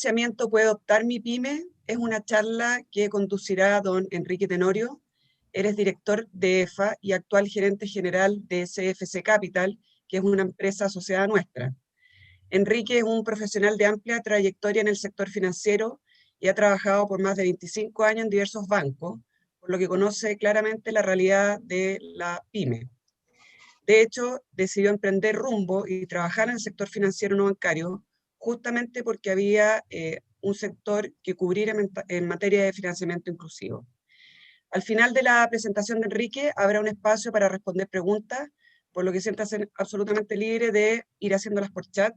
financiamiento puede optar mi pyme? Es una charla que conducirá don Enrique Tenorio. Eres director de EFA y actual gerente general de CFC Capital, que es una empresa asociada nuestra. Enrique es un profesional de amplia trayectoria en el sector financiero y ha trabajado por más de 25 años en diversos bancos, por lo que conoce claramente la realidad de la pyme. De hecho, decidió emprender rumbo y trabajar en el sector financiero no bancario, justamente porque había un sector que cubrir en materia de financiamiento inclusivo. Al final de la presentación de Enrique habrá un espacio para responder preguntas, por lo que siéntanse absolutamente libre de ir haciéndolas por chat.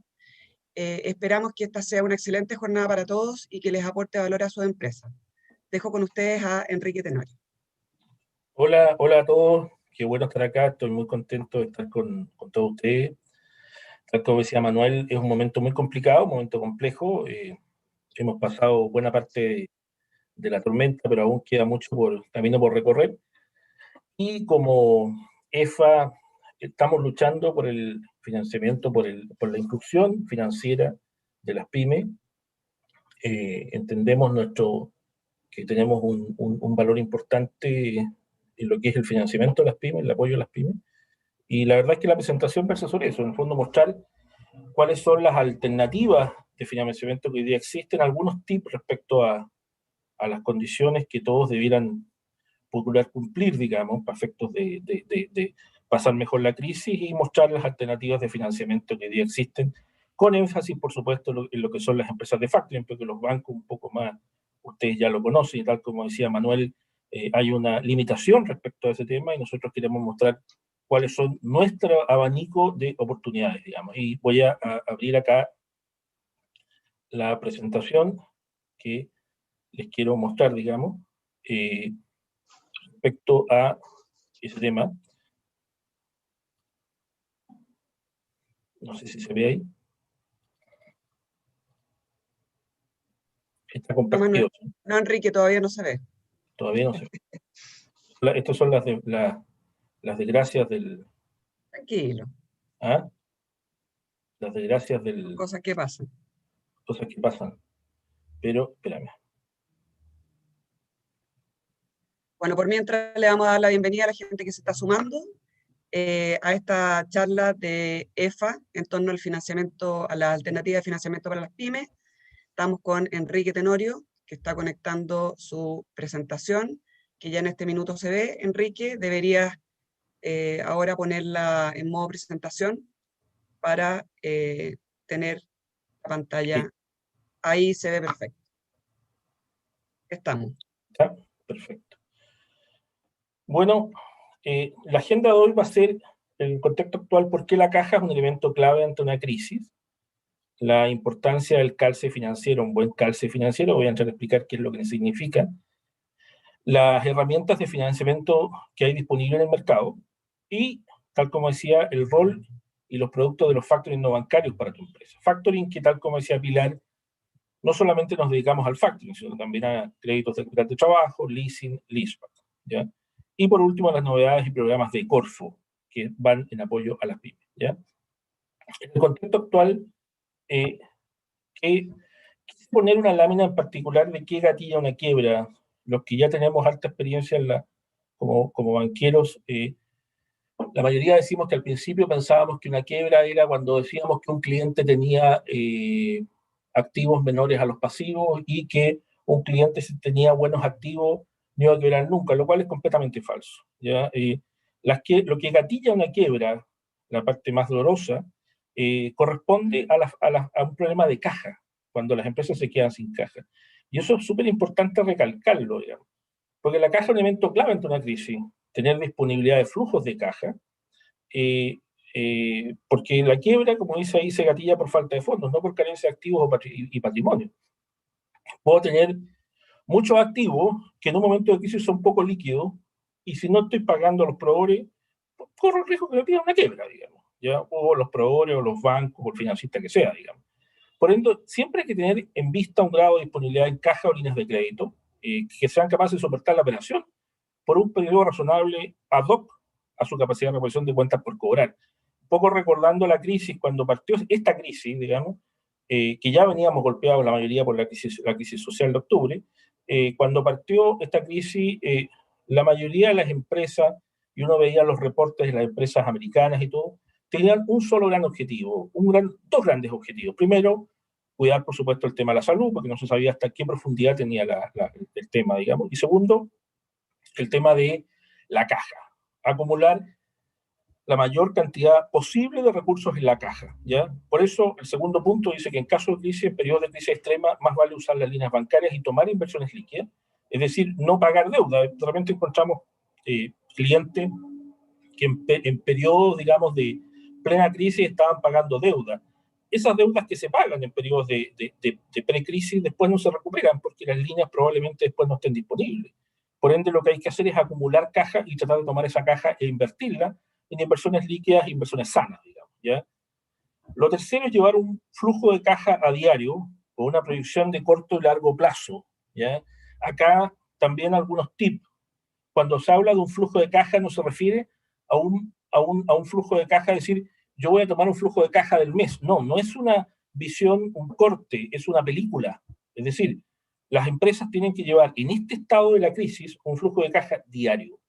Esperamos que esta sea una excelente jornada para todos y que les aporte valor a su empresa. Dejo con ustedes a Enrique Tenorio. Hola, hola a todos. Qué bueno estar acá. Estoy muy contento de estar con todos ustedes. Tal como decía Manuel, es un momento muy complicado, un momento complejo. Hemos pasado buena parte de la tormenta, pero aún queda mucho camino por recorrer. Y como EFA, estamos luchando por el financiamiento, por la inclusión financiera de las pymes. Entendemos que tenemos un valor importante en lo que es el financiamiento de las pymes, el apoyo a las pymes. Y la verdad es que la presentación versa sobre eso, en el fondo mostrar cuáles son las alternativas de financiamiento que hoy día existen, algunos tips respecto a las condiciones que todos debieran procurar cumplir, digamos, para efectos de pasar mejor la crisis y mostrar las alternativas de financiamiento que hoy día existen, con énfasis, por supuesto, en lo que son las empresas de factoring, porque los bancos un poco más, ustedes ya lo conocen, y tal como decía Manuel, hay una limitación respecto a ese tema y nosotros queremos mostrar cuáles son nuestro abanico de oportunidades, digamos. Y voy a abrir acá la presentación que les quiero mostrar, digamos, respecto a ese tema. No sé si se ve ahí. Está compartido. No, Enrique, todavía no se ve. Todavía no se ve. Estas son las desgracias del... Tranquilo. ¿Ah? Las desgracias del... Cosas que pasan. Cosas que pasan. Pero, espérame. Bueno, por mientras le vamos a dar la bienvenida a la gente que se está sumando a esta charla de EFA en torno al financiamiento, a la alternativa de financiamiento para las pymes. Estamos con Enrique Tenorio, que está conectando su presentación, que ya en este minuto se ve. Enrique, deberías ahora ponerla en modo presentación para tener la pantalla. Sí. Ahí se ve perfecto. Estamos. Está perfecto. Bueno, la agenda de hoy va a ser, en el contexto actual, por qué la caja es un elemento clave ante una crisis, la importancia del calce financiero, un buen calce financiero, voy a entrar a explicar qué es lo que significa, las herramientas de financiamiento que hay disponibles en el mercado y, tal como decía, el rol y los productos de los factoring no bancarios para tu empresa. Factoring que, tal como decía Pilar, no solamente nos dedicamos al factoring, sino también a créditos de capital de trabajo, leasing, leaseback, ¿ya? Y por último, las novedades y programas de Corfo, que van en apoyo a las pymes, ¿ya? En el contexto actual, quise poner una lámina en particular de qué gatilla una quiebra. Los que ya tenemos alta experiencia como banqueros, la mayoría decimos que al principio pensábamos que una quiebra era cuando decíamos que un cliente tenía activos menores a los pasivos y que un cliente si tenía buenos activos no iba a quebrar nunca, lo cual es completamente falso, ¿ya? Lo que gatilla una quiebra, la parte más dolorosa, corresponde a un problema de caja, cuando las empresas se quedan sin caja. Y eso es súper importante recalcarlo, digamos, porque la caja es un elemento clave ante una crisis, tener disponibilidad de flujos de caja, porque la quiebra, como dice ahí, se gatilla por falta de fondos, no por carencia de activos y patrimonio. Puedo tener muchos activos que en un momento de crisis son poco líquidos, y si no estoy pagando a los proveedores, corro el riesgo que me pidan una quiebra, digamos, ¿ya? O los proveedores, o los bancos, o el financista que sea, digamos. Por ende, siempre hay que tener en vista un grado de disponibilidad en caja o líneas de crédito que sean capaces de soportar la operación por un periodo razonable ad hoc a su capacidad de reposición de cuentas por cobrar. Un poco recordando la crisis, cuando partió esta crisis, digamos, que ya veníamos golpeados la mayoría por la crisis social de octubre. Cuando partió esta crisis, la mayoría de las empresas, y uno veía los reportes de las empresas americanas y todo, tenían un solo gran objetivo, dos grandes objetivos. Primero, cuidar, por supuesto, el tema de la salud, porque no se sabía hasta qué profundidad tenía el tema, digamos. Y segundo, el tema de la caja, acumular la mayor cantidad posible de recursos en la caja, ¿ya? Por eso, el segundo punto dice que en caso de crisis, en periodos de crisis extrema, más vale usar las líneas bancarias y tomar inversiones líquidas, es decir, no pagar deuda. De repente encontramos clientes que en periodos, digamos, de plena crisis estaban pagando deuda. Esas deudas que se pagan en periodos de precrisis después no se recuperan porque las líneas probablemente después no estén disponibles. Por ende, lo que hay que hacer es acumular caja y tratar de tomar esa caja e invertirla en inversiones líquidas e inversiones sanas, digamos, ¿ya? Lo tercero es llevar un flujo de caja a diario o una proyección de corto y largo plazo, ¿ya? Acá también algunos tips. Cuando se habla de un flujo de caja no se refiere a un flujo de caja, es decir, yo voy a tomar un flujo de caja del mes. No, no es una visión, un corte, es una película. Es decir, las empresas tienen que llevar en este estado de la crisis un flujo de caja diario.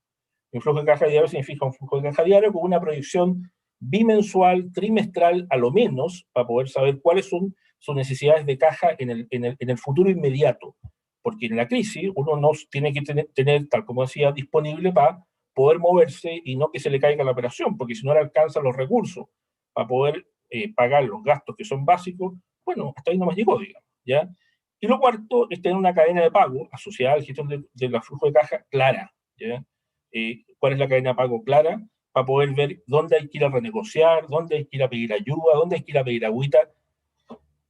Un flujo de caja diario significa un flujo de caja diario con una proyección bimensual, trimestral, a lo menos, para poder saber cuáles son sus necesidades de caja en el futuro inmediato. Porque en la crisis uno nos tiene que tener, tal como decía, disponible para poder moverse y no que se le caiga la operación, porque si no le alcanzan los recursos para poder pagar los gastos que son básicos, bueno, hasta ahí no más llegó, digamos, ¿ya? Y lo cuarto es tener una cadena de pago asociada a la gestión de la flujo de caja clara, ¿ya? Cuál es la cadena de pago clara, para poder ver dónde hay que ir a renegociar, dónde hay que ir a pedir ayuda, dónde hay que ir a pedir agüita,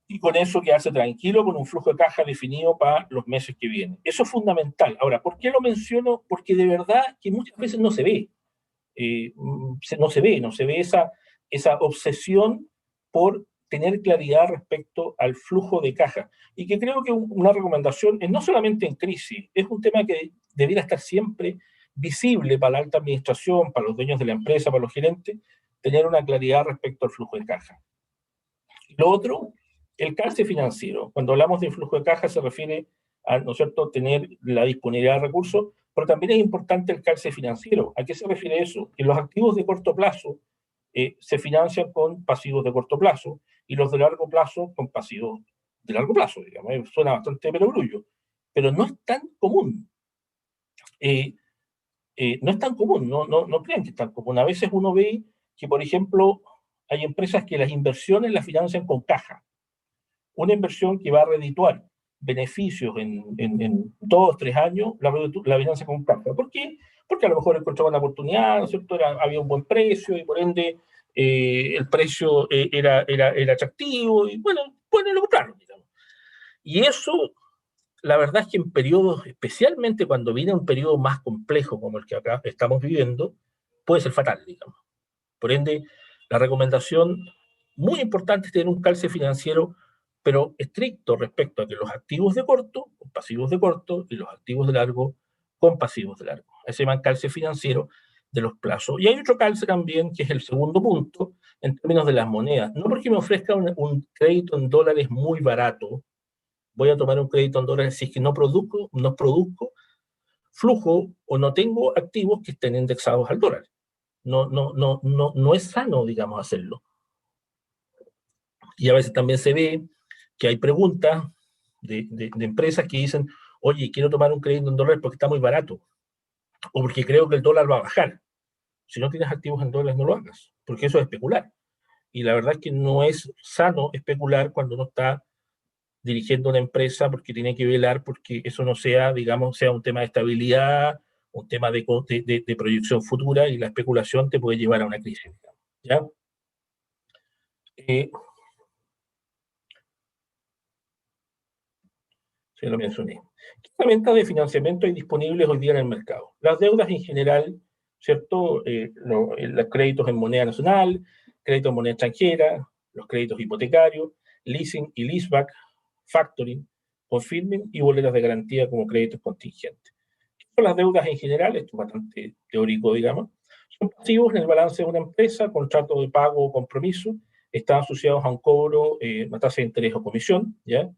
y con eso quedarse tranquilo con un flujo de caja definido para los meses que vienen. Eso es fundamental. Ahora, ¿por qué lo menciono? Porque de verdad que muchas veces no se ve. No se ve esa obsesión por tener claridad respecto al flujo de caja. Y que creo que una recomendación es no solamente en crisis, es un tema que debiera estar siempre visible para la alta administración, para los dueños de la empresa, para los gerentes, tener una claridad respecto al flujo de caja. Lo otro, el calce financiero. Cuando hablamos de flujo de caja se refiere a, ¿no es cierto?, tener la disponibilidad de recursos, pero también es importante el calce financiero. ¿A qué se refiere eso? Que los activos de corto plazo se financian con pasivos de corto plazo y los de largo plazo con pasivos de largo plazo, digamos. Suena bastante perogrullo, pero no es tan común. No es tan común, no crean que es tan común. A veces uno ve que, por ejemplo, hay empresas que las inversiones las financian con caja. Una inversión que va a redituar beneficios en 2 o 3 años, la financia con caja. ¿Por qué? Porque a lo mejor encontraba una oportunidad, ¿no es cierto? Había un buen precio y por ende el precio era atractivo y bueno, lo compraron, digamos. Y eso, la verdad es que en periodos, especialmente cuando viene un periodo más complejo como el que acá estamos viviendo, puede ser fatal, digamos. Por ende, la recomendación muy importante es tener un calce financiero, pero estricto respecto a que los activos de corto, con pasivos de corto, y los activos de largo, con pasivos de largo. Ese se llama calce financiero de los plazos. Y hay otro calce también, que es el segundo punto, en términos de las monedas. No porque me ofrezca un crédito en dólares muy barato, voy a tomar un crédito en dólares si es que no produzco flujo o no tengo activos que estén indexados al dólar. No es sano, digamos, hacerlo. Y a veces también se ve que hay preguntas de empresas que dicen, oye, quiero tomar un crédito en dólares porque está muy barato, o porque creo que el dólar va a bajar. Si no tienes activos en dólares, no lo hagas, porque eso es especular. Y la verdad es que no es sano especular cuando uno está dirigiendo una empresa, porque tiene que velar porque eso no sea, digamos, sea un tema de estabilidad, un tema de proyección futura, y la especulación te puede llevar a una crisis, ¿ya? Se lo mencioné. ¿Qué herramientas de financiamiento hay disponibles hoy día en el mercado? Las deudas en general, ¿cierto? Los créditos en moneda nacional, créditos en moneda extranjera, los créditos hipotecarios, leasing y leaseback, factoring, confirming y boletas de garantía como créditos contingentes. ¿Qué son las deudas en general? Esto es bastante teórico, digamos. Son pasivos en el balance de una empresa, contrato de pago o compromiso, están asociados a un cobro, una tasa de interés o comisión, ¿ya?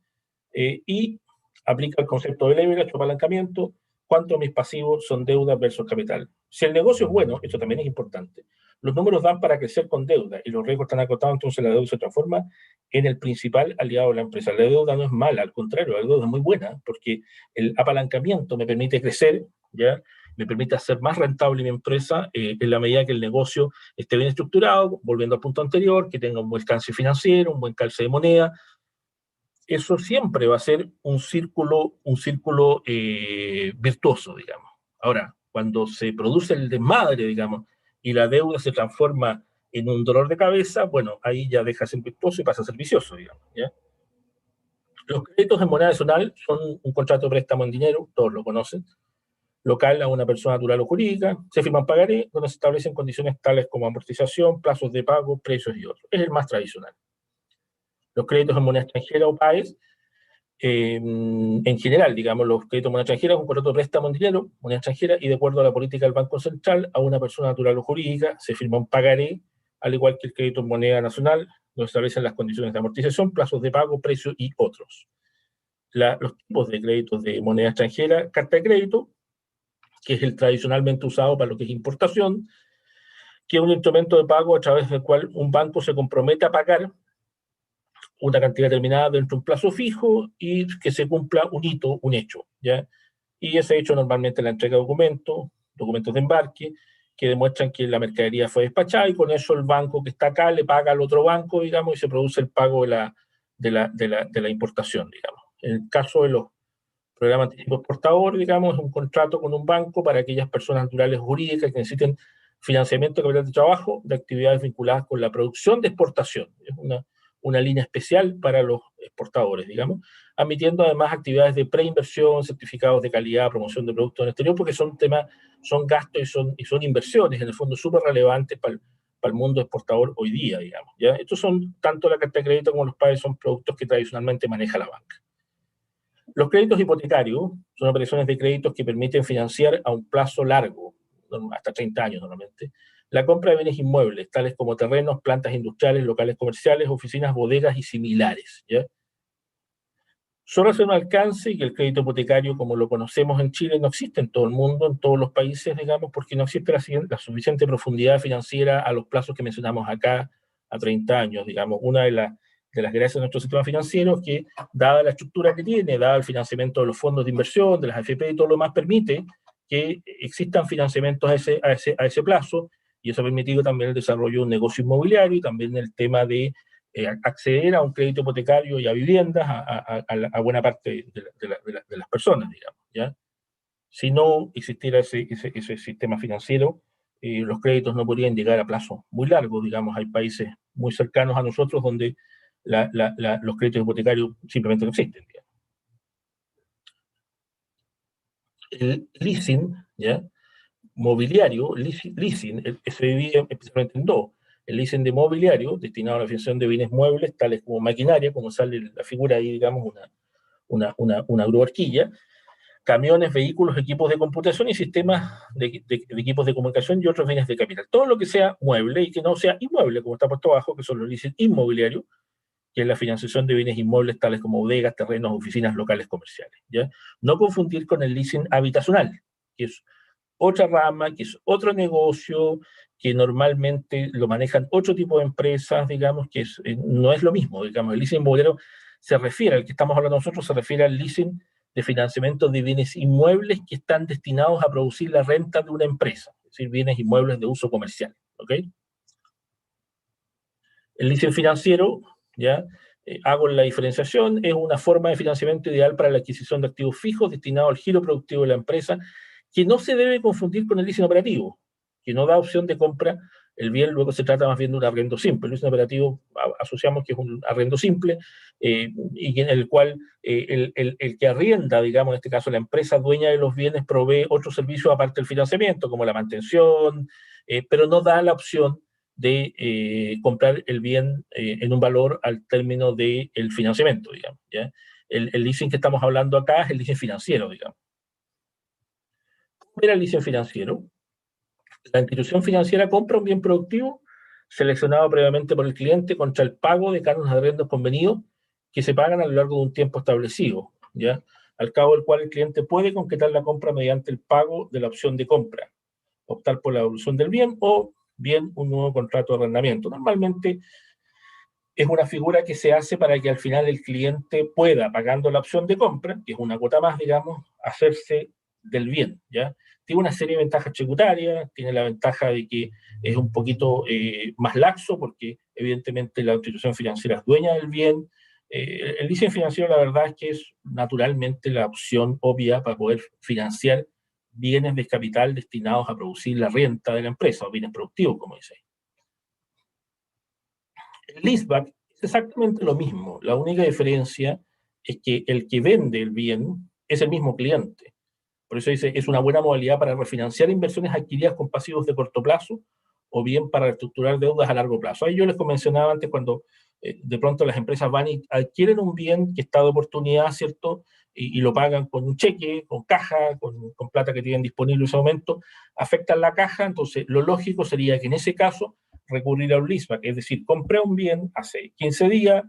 Y aplica el concepto de leverage o apalancamiento, cuánto mis pasivos son deuda versus capital. Si el negocio es bueno, esto también es importante, los números dan para crecer con deuda y los riesgos están acotados, entonces la deuda se transforma en el principal aliado de la empresa. La deuda no es mala, al contrario, la deuda es muy buena, porque el apalancamiento me permite crecer, ¿ya? Me permite hacer más rentable mi empresa en la medida que el negocio esté bien estructurado, volviendo al punto anterior, que tenga un buen calce financiero, un buen calce de moneda. Eso siempre va a ser un círculo virtuoso, digamos. Ahora, cuando se produce el desmadre, digamos, y la deuda se transforma en un dolor de cabeza, bueno, ahí ya deja de ser virtuoso y pasa a ser vicioso, digamos, ¿ya? Los créditos en moneda nacional son un contrato de préstamo en dinero, todos lo conocen, local a una persona natural o jurídica, se firman pagaré, donde se establecen condiciones tales como amortización, plazos de pago, precios y otros. Es el más tradicional. Los créditos en moneda extranjera o PAES, en general, digamos, los créditos en moneda extranjera es un contrato de préstamo en dinero, moneda extranjera, y de acuerdo a la política del Banco Central, a una persona natural o jurídica se firma un pagaré, al igual que el crédito en moneda nacional, donde se establecen las condiciones de amortización, plazos de pago, precios y otros. Los tipos de créditos de moneda extranjera: carta de crédito, que es el tradicionalmente usado para lo que es importación, que es un instrumento de pago a través del cual un banco se compromete a pagar una cantidad determinada dentro de un plazo fijo y que se cumpla un hito, un hecho, ¿ya? Y ese hecho normalmente la entrega de documentos de embarque, que demuestran que la mercadería fue despachada, y con eso el banco que está acá le paga al otro banco, digamos, y se produce el pago de la importación, digamos. En el caso de los programas de anticipo exportador, digamos, es un contrato con un banco para aquellas personas naturales o jurídicas que necesiten financiamiento de capital de trabajo de actividades vinculadas con la producción de exportación. Es una línea especial para los exportadores, digamos, admitiendo además actividades de preinversión, certificados de calidad, promoción de productos en el exterior, porque son temas, son gastos y son inversiones, en el fondo, súper relevantes para el mundo exportador hoy día, digamos, ¿ya? Estos son, tanto la carta de crédito como los PAES, son productos que tradicionalmente maneja la banca. Los créditos hipotecarios son operaciones de créditos que permiten financiar a un plazo largo, hasta 30 años normalmente, la compra de bienes inmuebles, tales como terrenos, plantas industriales, locales comerciales, oficinas, bodegas y similares, ¿ya? Solo hace un alcance, y que el crédito hipotecario, como lo conocemos en Chile, no existe en todo el mundo, en todos los países, digamos, porque no existe la suficiente profundidad financiera a los plazos que mencionamos acá, a 30 años, digamos. Una de las gracias de nuestro sistema financiero es que, dada la estructura que tiene, dada el financiamiento de los fondos de inversión, de las AFP y todo lo demás, permite que existan financiamientos a ese plazo, y eso ha permitido también el desarrollo de un negocio inmobiliario y también el tema de acceder a un crédito hipotecario y a viviendas a buena parte de las personas, digamos, ¿ya? Si no existiera ese sistema financiero, los créditos no podrían llegar a plazos muy largos, digamos. Hay países muy cercanos a nosotros donde los créditos hipotecarios simplemente no existen, digamos. El leasing, ¿ya? Mobiliario, leasing, se divide especialmente en dos: el leasing de mobiliario, destinado a la financiación de bienes muebles, tales como maquinaria, como sale la figura ahí, digamos, una grúa horquilla, camiones, vehículos, equipos de computación y sistemas de equipos de comunicación y otros bienes de capital. Todo lo que sea mueble y que no sea inmueble, como está puesto abajo, que son los leasing inmobiliarios, que es la financiación de bienes inmuebles tales como bodegas, terrenos, oficinas, locales comerciales, ¿ya? No confundir con el leasing habitacional, que es otra rama, que es otro negocio, que normalmente lo manejan otro tipo de empresas, digamos, que no es lo mismo, digamos. El leasing inmobiliario se refiere, al que estamos hablando nosotros, se refiere al leasing de financiamiento de bienes inmuebles que están destinados a producir la renta de una empresa, es decir, bienes inmuebles de uso comercial, ¿ok? El leasing financiero, ¿ya? Hago la diferenciación, es una forma de financiamiento ideal para la adquisición de activos fijos destinado al giro productivo de la empresa, que no se debe confundir con el leasing operativo, que no da opción de compra el bien, luego se trata más bien de un arrendo simple. El leasing operativo asociamos que es un arrendo simple, y en el cual el que arrienda, digamos, en este caso la empresa dueña de los bienes, provee otros servicios aparte del financiamiento, como la mantención, pero no da la opción de comprar el bien en un valor al término del financiamiento, digamos, ¿ya? El leasing que estamos hablando acá es el leasing financiero, digamos. ¿Cómo era el leasing financiero? La institución financiera compra un bien productivo seleccionado previamente por el cliente contra el pago de cargos de arriendos convenidos que se pagan a lo largo de un tiempo establecido, ¿ya? Al cabo del cual el cliente puede concretar la compra mediante el pago de la opción de compra, optar por la devolución del bien o bien un nuevo contrato de arrendamiento. Normalmente es una figura que se hace para que al final el cliente pueda, pagando la opción de compra, que es una cuota más, digamos, hacerse del bien, ¿ya? Tiene una serie de ventajas tributarias, tiene la ventaja de que es un poquito más laxo, porque evidentemente la institución financiera es dueña del bien. El leasing financiero, la verdad es que es naturalmente la opción obvia para poder financiar bienes de capital destinados a producir la renta de la empresa, o bienes productivos, como dice. El leaseback es exactamente lo mismo. La única diferencia es que el que vende el bien es el mismo cliente. Por eso dice, es una buena modalidad para refinanciar inversiones adquiridas con pasivos de corto plazo o bien para reestructurar deudas a largo plazo. Ahí yo les mencionaba antes cuando de pronto las empresas van y adquieren un bien que está de oportunidad, ¿cierto? Y lo pagan con un cheque, con caja, con plata que tienen disponible en ese momento, afectan la caja, entonces lo lógico sería que en ese caso recurrir a un leaseback, es decir, compré un bien hace 15 días,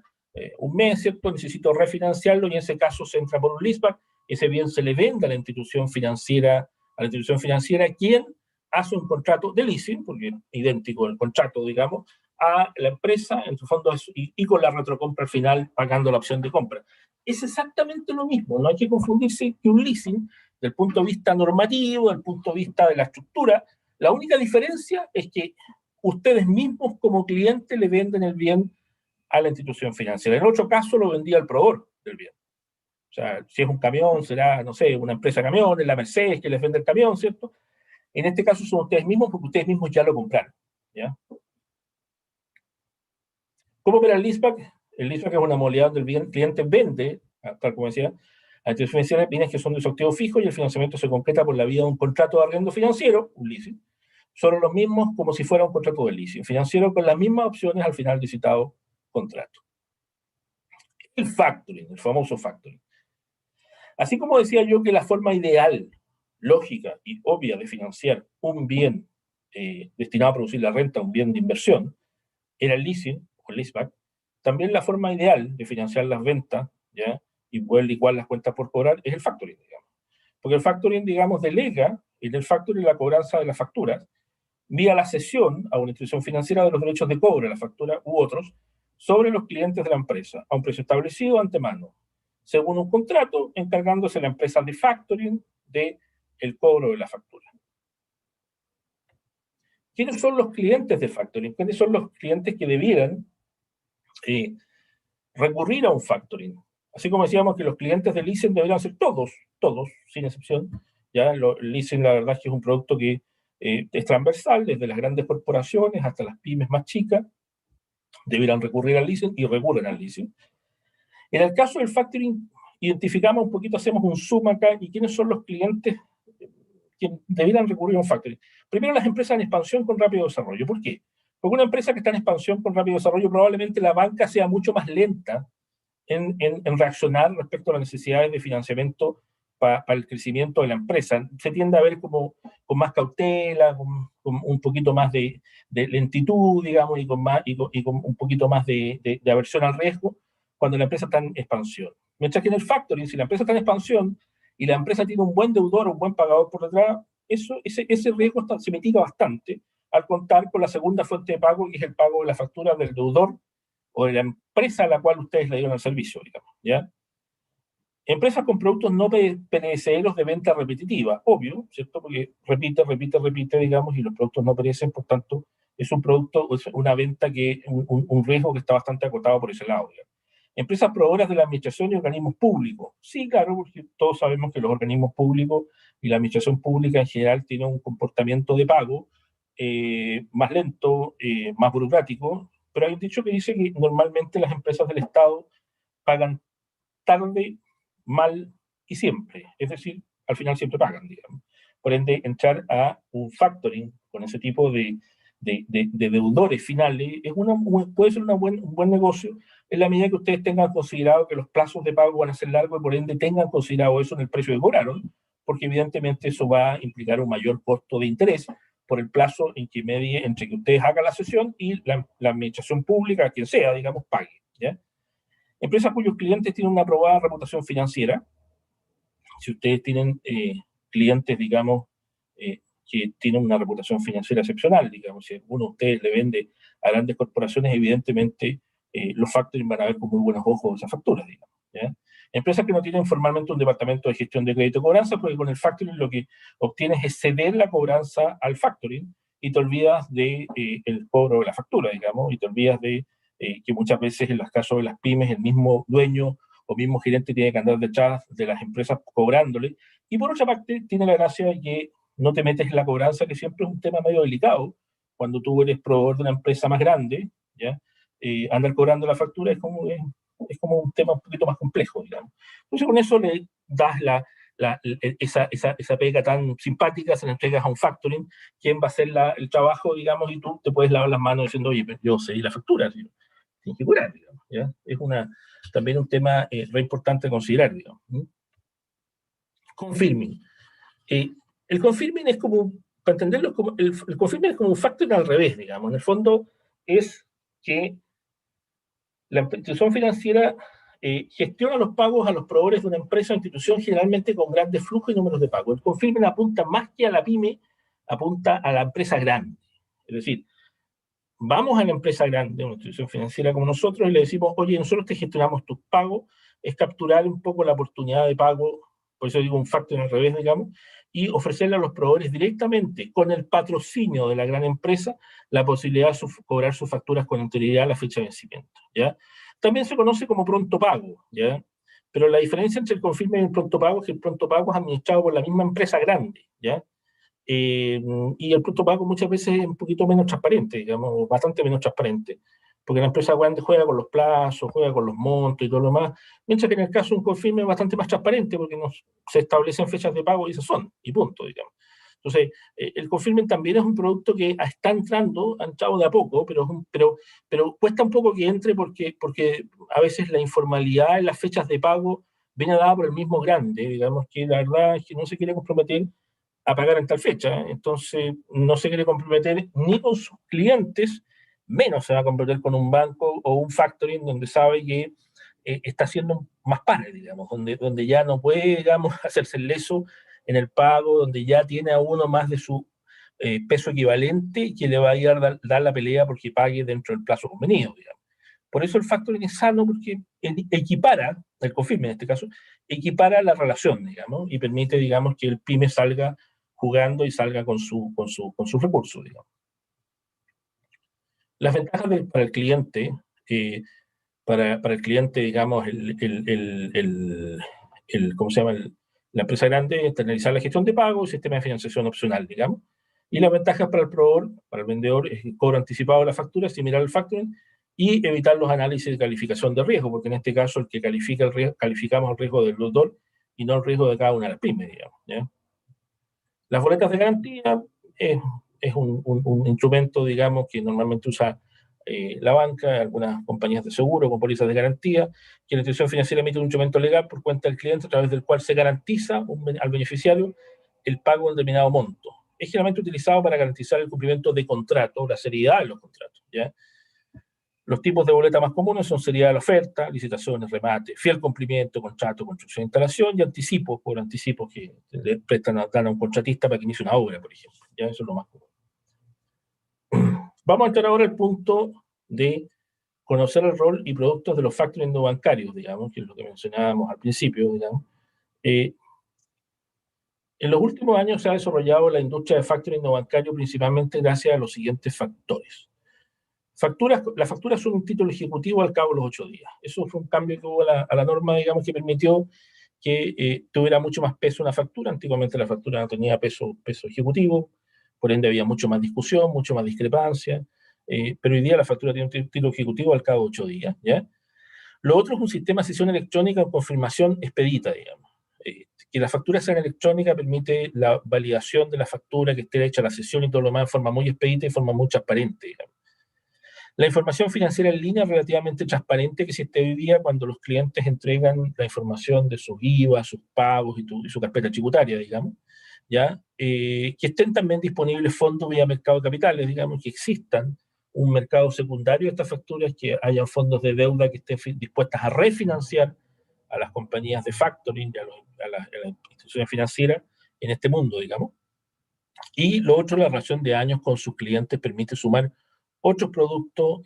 un mes, ¿cierto? Necesito refinanciarlo y en ese caso se entra por un leaseback, ese bien se le vende a la institución financiera, quien hace un contrato de leasing, porque es idéntico el contrato, digamos, a la empresa, en su fondo, y con la retrocompra al final pagando la opción de compra. Es exactamente lo mismo, no hay que confundirse que un leasing, del punto de vista normativo, del punto de vista de la estructura, la única diferencia es que ustedes mismos como cliente le venden el bien a la institución financiera. En otro caso lo vendía el proveedor del bien. O sea, si es un camión, será, no sé, una empresa de camiones, la Mercedes que les vende el camión, ¿cierto? En este caso son ustedes mismos porque ustedes mismos ya lo compraron, ¿ya? ¿Cómo opera el leaseback? El leaseback es una modalidad donde el cliente vende, tal como decía, a instituciones financieras bienes que son de su activo fijo y el financiamiento se concreta por la vía de un contrato de arriendo financiero, un leasing, son los mismos como si fuera un contrato de leasing financiero con las mismas opciones al final del citado contrato. El factoring, el famoso factoring. Así como decía yo que la forma ideal, lógica y obvia de financiar un bien destinado a producir la renta, un bien de inversión, era el leasing o el leaseback, también la forma ideal de financiar las ventas, ¿ya? Y poder licuar las cuentas por cobrar es el factoring, digamos. Porque el factoring, digamos, delega en el factoring la cobranza de las facturas vía la cesión a una institución financiera de los derechos de cobro de la factura u otros sobre los clientes de la empresa a un precio establecido de antemano, según un contrato, encargándose la empresa de factoring de el cobro de la factura. ¿Quiénes son los clientes de factoring? ¿Quiénes son los clientes que debieran recurrir a un factoring? Así como decíamos que los clientes de leasing deberían ser todos, sin excepción. Ya el leasing, la verdad es que es un producto que es transversal, desde las grandes corporaciones hasta las pymes más chicas, deberán recurrir al leasing y recurren al leasing. En el caso del factoring, identificamos un poquito, hacemos un zoom acá, y quiénes son los clientes que debieran recurrir a un factoring. Primero, las empresas en expansión con rápido desarrollo. ¿Por qué? Porque una empresa que está en expansión con rápido desarrollo, probablemente la banca sea mucho más lenta en reaccionar respecto a las necesidades de financiamiento para el crecimiento de la empresa. Se tiende a ver como con más cautela, con un poquito más de lentitud, digamos, y con un poquito más de aversión al riesgo cuando la empresa está en expansión. Mientras que en el factoring, si la empresa está en expansión y la empresa tiene un buen deudor o un buen pagador por detrás, ese riesgo se mitiga bastante al contar con la segunda fuente de pago, que es el pago de la factura del deudor o de la empresa a la cual ustedes le dieron el servicio, digamos, ¿ya? Empresas con productos no perecederos de venta repetitiva, obvio, ¿cierto? Porque repite, digamos, y los productos no perecen, por tanto, es un producto, es una venta que, un riesgo que está bastante acotado por ese lado, digamos. Empresas proveedoras de la administración y organismos públicos. Sí, claro, porque todos sabemos que los organismos públicos y la administración pública en general tienen un comportamiento de pago más lento, más burocrático, pero hay un dicho que dice que normalmente las empresas del Estado pagan tarde, mal y siempre. Es decir, al final siempre pagan, digamos. Por ende, entrar a un factoring con ese tipo de deudores finales puede ser un buen negocio en la medida que ustedes tengan considerado que los plazos de pago van a ser largos y por ende tengan considerado eso en el precio que cobraron, porque evidentemente eso va a implicar un mayor costo de interés, por el plazo en que medie entre que ustedes hagan la sesión y la administración pública, quien sea, digamos, pague, ¿ya? Empresas cuyos clientes tienen una aprobada reputación financiera, si ustedes tienen clientes, digamos, que tienen una reputación financiera excepcional, digamos, si alguno de ustedes le vende a grandes corporaciones, evidentemente los factoring van a ver con muy buenos ojos esas facturas, digamos, ¿ya? Empresas que no tienen formalmente un departamento de gestión de crédito y cobranza, porque con el factoring lo que obtienes es ceder la cobranza al factoring y te olvidas de el cobro de la factura, digamos, y te olvidas de que muchas veces en los casos de las pymes el mismo dueño o mismo gerente tiene que andar detrás de las empresas cobrándole. Y por otra parte, tiene la gracia de que no te metes en la cobranza, que siempre es un tema medio delicado. Cuando tú eres proveedor de una empresa más grande, ¿ya? Andar cobrando la factura es como un tema un poquito más complejo, digamos. Entonces, con eso le das esa pega tan simpática, se la entregas a un factoring, quien va a hacer el trabajo, digamos, y tú te puedes lavar las manos diciendo, oye, pero yo sé la factura, ¿sí? Sin figurar, digamos, ¿ya? Es también un tema re importante a considerar, digamos. Confirming. El confirming es como, para entenderlo, el confirming es como un factor al revés, digamos. En el fondo es que la institución financiera gestiona los pagos a los proveedores de una empresa o institución generalmente con grandes flujos y números de pago. El confirming apunta más que a la pyme, apunta a la empresa grande. Es decir, vamos a la empresa grande, una institución financiera como nosotros, y le decimos, oye, nosotros te gestionamos tus pagos, es capturar un poco la oportunidad de pago, por eso digo un factor al revés, digamos, y ofrecerle a los proveedores directamente, con el patrocinio de la gran empresa, la posibilidad de cobrar sus facturas con anterioridad a la fecha de vencimiento, ¿ya? También se conoce como pronto pago, ¿ya? Pero la diferencia entre el confirme y el pronto pago es que el pronto pago es administrado por la misma empresa grande, ¿ya? Y el pronto pago muchas veces es un poquito menos transparente, digamos, bastante menos transparente, porque la empresa grande juega con los plazos, juega con los montos y todo lo demás, mientras que en el caso de un confirme es bastante más transparente, porque se establecen fechas de pago y esas son, y punto, digamos. Entonces, el confirme también es un producto que está entrando, ha entrado de a poco, pero cuesta un poco que entre porque a veces la informalidad en las fechas de pago viene dada por el mismo grande, digamos que la verdad es que no se quiere comprometer a pagar en tal fecha. Entonces, no se quiere comprometer ni con sus clientes, menos se va a comprometer con un banco o un factoring donde sabe que está siendo más pane, digamos, donde ya no puede, digamos, hacerse el leso en el pago, donde ya tiene a uno más de su peso equivalente que le va a ir a dar la pelea porque pague dentro del plazo convenido, digamos. Por eso el factoring es sano porque equipara, el confirme en este caso, equipara la relación, digamos, y permite, digamos, que el pyme salga jugando y salga con sus recursos, digamos. Las ventajas para el cliente, para el cliente, digamos, ¿cómo se llama? La empresa grande es externalizar la gestión de pago y sistema de financiación opcional, digamos. Y las ventajas para el proveedor, para el vendedor, es el cobro anticipado de la factura, similar al factoring, y evitar los análisis de calificación de riesgo, porque en este caso el que califica el riesgo, calificamos el riesgo del deudor y no el riesgo de cada una de las pymes, digamos, ¿ya? Las boletas de garantía es un instrumento, digamos, que normalmente usa la banca, algunas compañías de seguro con pólizas de garantía, que la institución financiera emite un instrumento legal por cuenta del cliente a través del cual se garantiza al beneficiario el pago de un determinado monto. Es generalmente utilizado para garantizar el cumplimiento de contratos, la seriedad de los contratos, ¿ya? Los tipos de boleta más comunes son seriedad de la oferta, licitaciones, remate, fiel cumplimiento, contrato, construcción, instalación y anticipos, por anticipos que le dan a un contratista para que inicie una obra, por ejemplo. Ya eso es lo más común. Vamos a entrar ahora al punto de conocer el rol y productos de los factoring no bancarios, digamos, que es lo que mencionábamos al principio, digamos. En los últimos años se ha desarrollado la industria de factoring no bancario principalmente gracias a los siguientes factores. Las facturas son un título ejecutivo al cabo de los 8 días. Eso fue un cambio que hubo a la norma, digamos, que permitió que tuviera mucho más peso una factura. Antiguamente la factura no tenía peso ejecutivo, por ende había mucho más discusión, mucho más discrepancia, pero hoy día la factura tiene un título ejecutivo al cabo de 8 días, ¿ya? Lo otro es un sistema de sesión electrónica o confirmación expedita, digamos. Que la factura sea electrónica permite la validación de la factura, que esté hecha la sesión y todo lo demás de forma muy expedita y de forma muy transparente, digamos. La información financiera en línea es relativamente transparente que existe hoy día cuando los clientes entregan la información de sus IVA, sus pagos y su carpeta tributaria, digamos. ¿ya? Que estén también disponibles fondos vía mercado de capitales, digamos, que existan un mercado secundario de estas facturas, que hayan fondos de deuda que estén dispuestas a refinanciar a las compañías de factoring, a las instituciones financieras en este mundo, digamos. Y lo otro, la relación de años con sus clientes permite sumar otros productos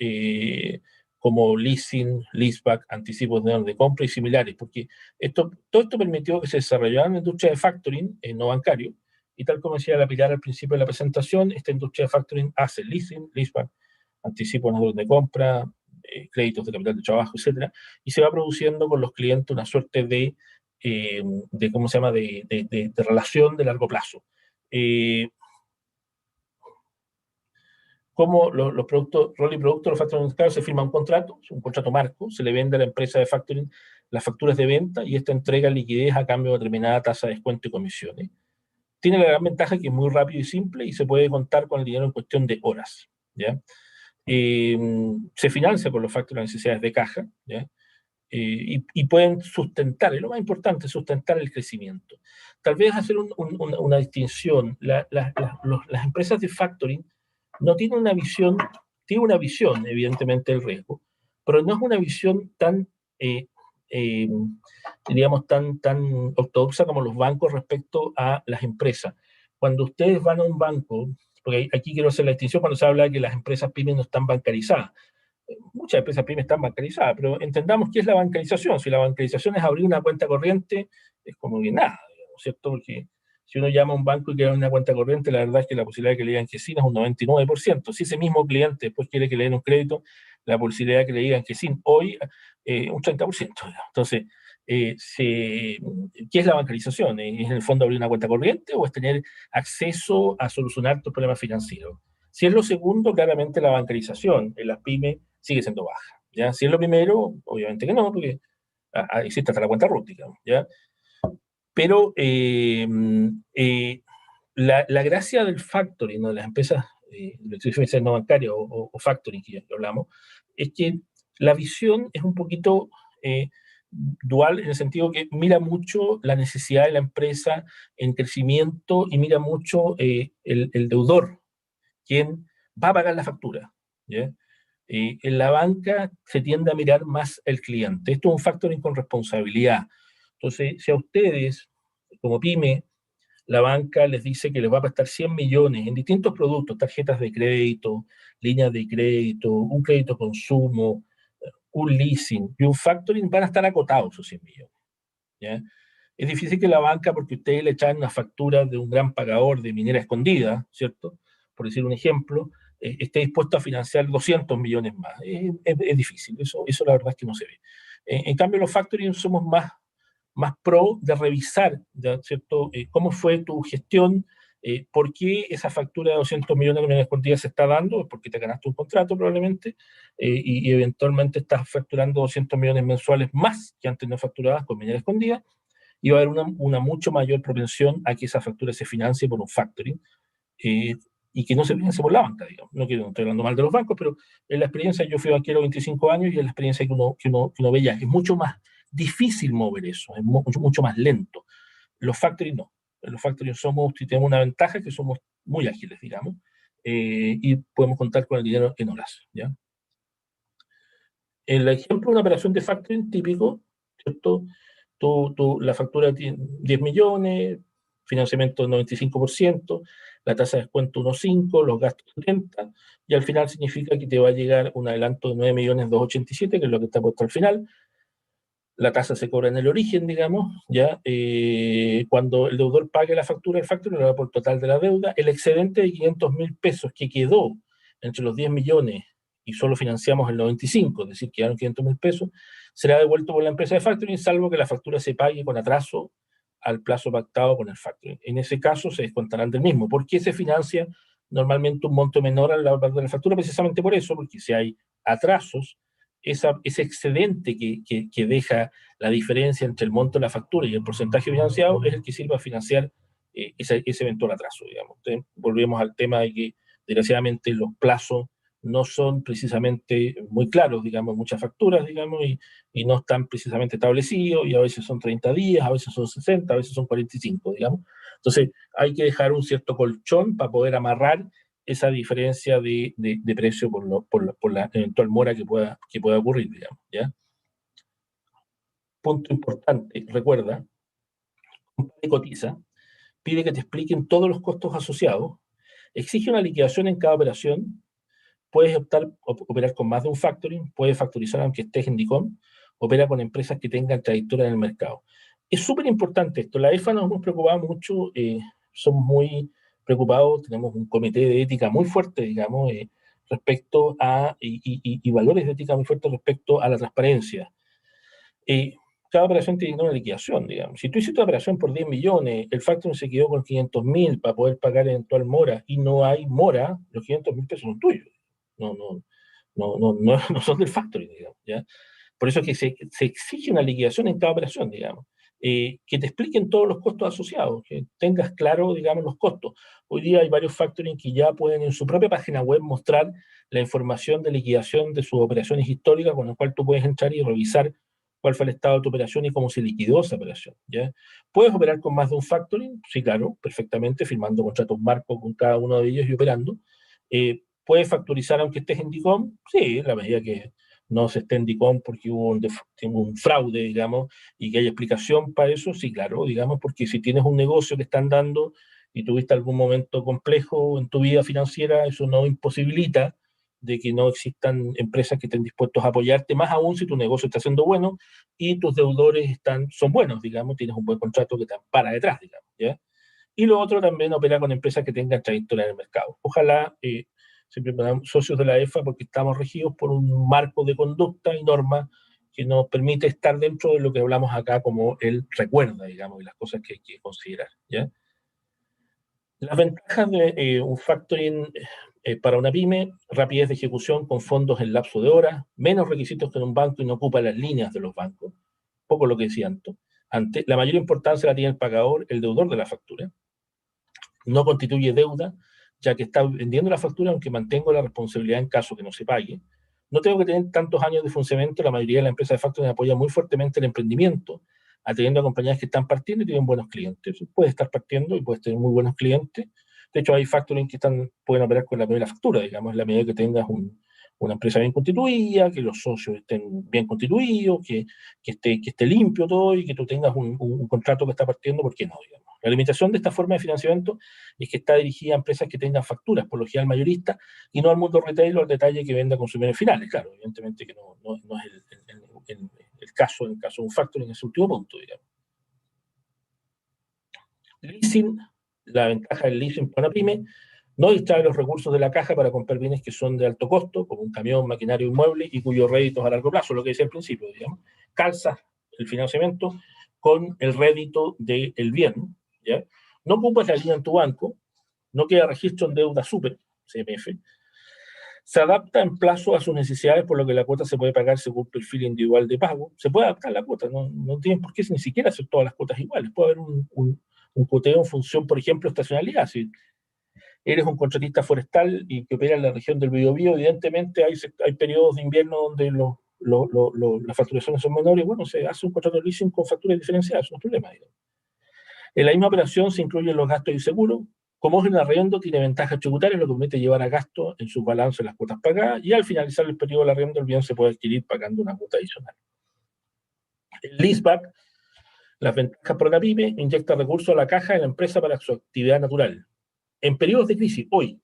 como leasing, leaseback, anticipos de orden de compra y similares, porque todo esto permitió que se desarrollara una industria de factoring no bancario, y tal como decía la Pilar al principio de la presentación, esta industria de factoring hace leasing, leaseback, anticipos de orden de compra, créditos de capital de trabajo, etcétera, y se va produciendo con los clientes una suerte ¿cómo se llama?, de relación de largo plazo. Como los productos, rol y productos de los factoring se firma un contrato marco, se le vende a la empresa de factoring las facturas de venta y esta entrega liquidez a cambio de determinada tasa de descuento y comisiones. Tiene la gran ventaja que es muy rápido y simple y se puede contar con el dinero en cuestión de horas, ¿ya? Se financia por los factores las necesidades de caja, ¿ya? Y pueden sustentar, y lo más importante, sustentar el crecimiento. Tal vez hacer una distinción. Las empresas de factoring no tienen tienen una visión, evidentemente, del riesgo, pero no es una visión tan, eh, diríamos, tan ortodoxa como los bancos respecto a las empresas. Cuando ustedes van a un banco, porque aquí quiero hacer la distinción cuando se habla de que las empresas pymes no están bancarizadas. Muchas empresas pymes están bancarizadas, pero entendamos qué es la bancarización. Si la bancarización es abrir una cuenta corriente, es como que nada, digamos, ¿cierto? Porque si uno llama a un banco y quiere abrir una cuenta corriente, la verdad es que la posibilidad de que le digan que sí es un 99%. Si ese mismo cliente después quiere que le den un crédito, la posibilidad de que le digan que sí hoy un 30%. Digamos. Entonces, ¿qué es la bancarización? ¿Es en el fondo abrir una cuenta corriente o es tener acceso a solucionar tus problemas financieros? Si es lo segundo, claramente la bancarización en las pymes sigue siendo baja, ¿ya? Si es lo primero, obviamente que no, porque existe hasta la cuenta RUT, digamos, ¿ya? Pero la gracia del factoring, ¿no?, de las empresas no bancarias o factoring que hablamos, es que la visión es un poquito dual en el sentido que mira mucho la necesidad de la empresa en crecimiento y mira mucho el deudor, quien va a pagar la factura, ¿ya? En la banca se tiende a mirar más el cliente. Esto es un factoring con responsabilidad. Entonces, si a ustedes, como pyme, la banca les dice que les va a prestar 100 millones en distintos productos, tarjetas de crédito, líneas de crédito, un crédito consumo, un leasing y un factoring, van a estar acotados esos 100 millones, ¿ya? Es difícil que la banca, porque ustedes le echan una factura de un gran pagador de minera escondida, ¿cierto?, por decir un ejemplo, esté dispuesto a financiar 200 millones más. Es difícil, eso la verdad es que no se ve. En cambio, los factoring somos más pro de revisar, ¿cierto?, cómo fue tu gestión, por qué esa factura de 200 millones de minera escondida se está dando, porque te ganaste un contrato probablemente, y eventualmente estás facturando 200 millones mensuales más que antes no facturadas con minera escondida, y va a haber una mucho mayor propensión a que esa factura se financie por un factoring, y que no se financie por la banca, digamos. No estoy hablando mal de los bancos, pero en la experiencia, yo fui banquero 25 años y en la experiencia que uno ve ya, es mucho más difícil mover eso, es mucho más lento. Los factoring no. Los factoring tenemos una ventaja, que somos muy ágiles, digamos, y podemos contar con el dinero en horas, ¿ya? El ejemplo de una operación de factoring típico, ¿cierto? La factura tiene 10 millones, financiamiento del 95%, la tasa de descuento 1,5, los gastos 30, y al final significa que te va a llegar un adelanto de 9.287.000, que es lo que está puesto al final. La tasa se cobra en el origen, digamos, ya cuando el deudor pague la factura, el factor le va por total de la deuda. El excedente de 500.000 pesos que quedó entre los 10 millones y solo financiamos el 95, es decir, quedaron 500.000 pesos, será devuelto por la empresa de factoring, salvo que la factura se pague con atraso al plazo pactado con el factoring. En ese caso se descontarán del mismo. ¿Por qué se financia normalmente un monto menor a la parte de la factura? Precisamente por eso, porque si hay atrasos, ese excedente que deja la diferencia entre el monto de la factura y el porcentaje financiado es el que sirve a financiar ese eventual atraso, digamos. Entonces, volvemos al tema de que, desgraciadamente, los plazos no son precisamente muy claros, digamos, muchas facturas, digamos, y no están precisamente establecidos, y a veces son 30 días, a veces son 60, a veces son 45, digamos. Entonces, hay que dejar un cierto colchón para poder amarrar esa diferencia de precio por la eventual mora que pueda ocurrir, digamos, ¿ya? Punto importante, recuerda, compra y cotiza, pide que te expliquen todos los costos asociados, exige una liquidación en cada operación, puedes operar con más de un factoring, puedes factorizar aunque estés en DICOM, opera con empresas que tengan trayectoria en el mercado. Es súper importante esto. La EFA nos hemos preocupado mucho, somos muy preocupados, tenemos un comité de ética muy fuerte, digamos, respecto a, y valores de ética muy fuertes respecto a la transparencia. Cada operación tiene una liquidación, digamos. Si tú hiciste una operación por 10 millones, el factoring se quedó con 500.000 para poder pagar eventual mora y no hay mora, los 500.000 pesos son tuyos. No son del factoring, digamos, ¿ya? Por eso es que se exige una liquidación en cada operación, digamos. Que te expliquen todos los costos asociados, que tengas claro, digamos, los costos. Hoy día hay varios factoring que ya pueden en su propia página web mostrar la información de liquidación de sus operaciones históricas, con lo cual tú puedes entrar y revisar cuál fue el estado de tu operación y cómo se liquidó esa operación, ¿ya? ¿Puedes operar con más de un factoring? Sí, claro, perfectamente, firmando contratos marcos con cada uno de ellos y operando. ¿Puedes factorizar aunque estés en DICOM? Sí, a la medida que no se esté en DICOM porque hubo un fraude, digamos, y que haya explicación para eso, sí, claro, digamos, porque si tienes un negocio que están dando y tuviste algún momento complejo en tu vida financiera, eso no imposibilita de que no existan empresas que estén dispuestos a apoyarte, más aún si tu negocio está siendo bueno y tus deudores son buenos, digamos, tienes un buen contrato que te ampara detrás, digamos, ¿ya? Y lo otro también opera con empresas que tengan trayectoria en el mercado. Ojalá, siempre ponemos socios de la EFA porque estamos regidos por un marco de conducta y normas que nos permite estar dentro de lo que hablamos acá como el recuerda, digamos, y las cosas que hay que considerar, ¿ya? Las ventajas de un factoring para una pyme: rapidez de ejecución con fondos en lapso de horas, menos requisitos que en un banco y no ocupa las líneas de los bancos, poco lo que decía antes. La mayor importancia la tiene el pagador, el deudor de la factura. No constituye deuda, ya que está vendiendo la factura aunque mantengo la responsabilidad en caso que no se pague. No tengo que tener tantos años de funcionamiento, la mayoría de las empresas de factoring apoya muy fuertemente el emprendimiento, atendiendo a compañías que están partiendo y tienen buenos clientes. Puedes estar partiendo y puedes tener muy buenos clientes. De hecho, hay factoring que pueden operar con la primera factura, digamos, en la medida que tengas una empresa bien constituida, que los socios estén bien constituidos, que esté limpio todo y que tú tengas un contrato que está partiendo, ¿por qué no? Digamos. La limitación de esta forma de financiamiento es que está dirigida a empresas que tengan facturas, por lo general mayorista, y no al mundo retail o al detalle que venda a consumidores finales. Claro, evidentemente que no es el caso de un factoring en ese último punto, digamos. Leasing, la ventaja del leasing para una pyme: no distrae los recursos de la caja para comprar bienes que son de alto costo, como un camión, maquinaria, inmueble, y cuyos réditos a largo plazo, lo que decía al principio, digamos. Calza el financiamiento con el rédito del bien, ¿ya? No ocupas la línea en tu banco, no queda registro en deuda super, CMF, se adapta en plazo a sus necesidades, por lo que la cuota se puede pagar según perfil individual de pago. Se puede adaptar la cuota, no tienen por qué ni siquiera hacer todas las cuotas iguales. Puede haber un cuoteo en función, por ejemplo, estacionalidad. Si eres un contratista forestal y que opera en la región del Biobío, evidentemente hay periodos de invierno donde las facturaciones son menores. Bueno, se hace un contrato de leasing con facturas diferenciadas, no es problema. Digamos. En la misma operación se incluyen los gastos y seguros. Como es un arriendo, tiene ventajas tributarias, lo que permite llevar a gasto en sus balances las cuotas pagadas, y al finalizar el periodo del arriendo, el bien se puede adquirir pagando una cuota adicional. El leaseback, las ventajas para la pyme: inyecta recursos a la caja de la empresa para su actividad natural. En periodos de crisis, hoy,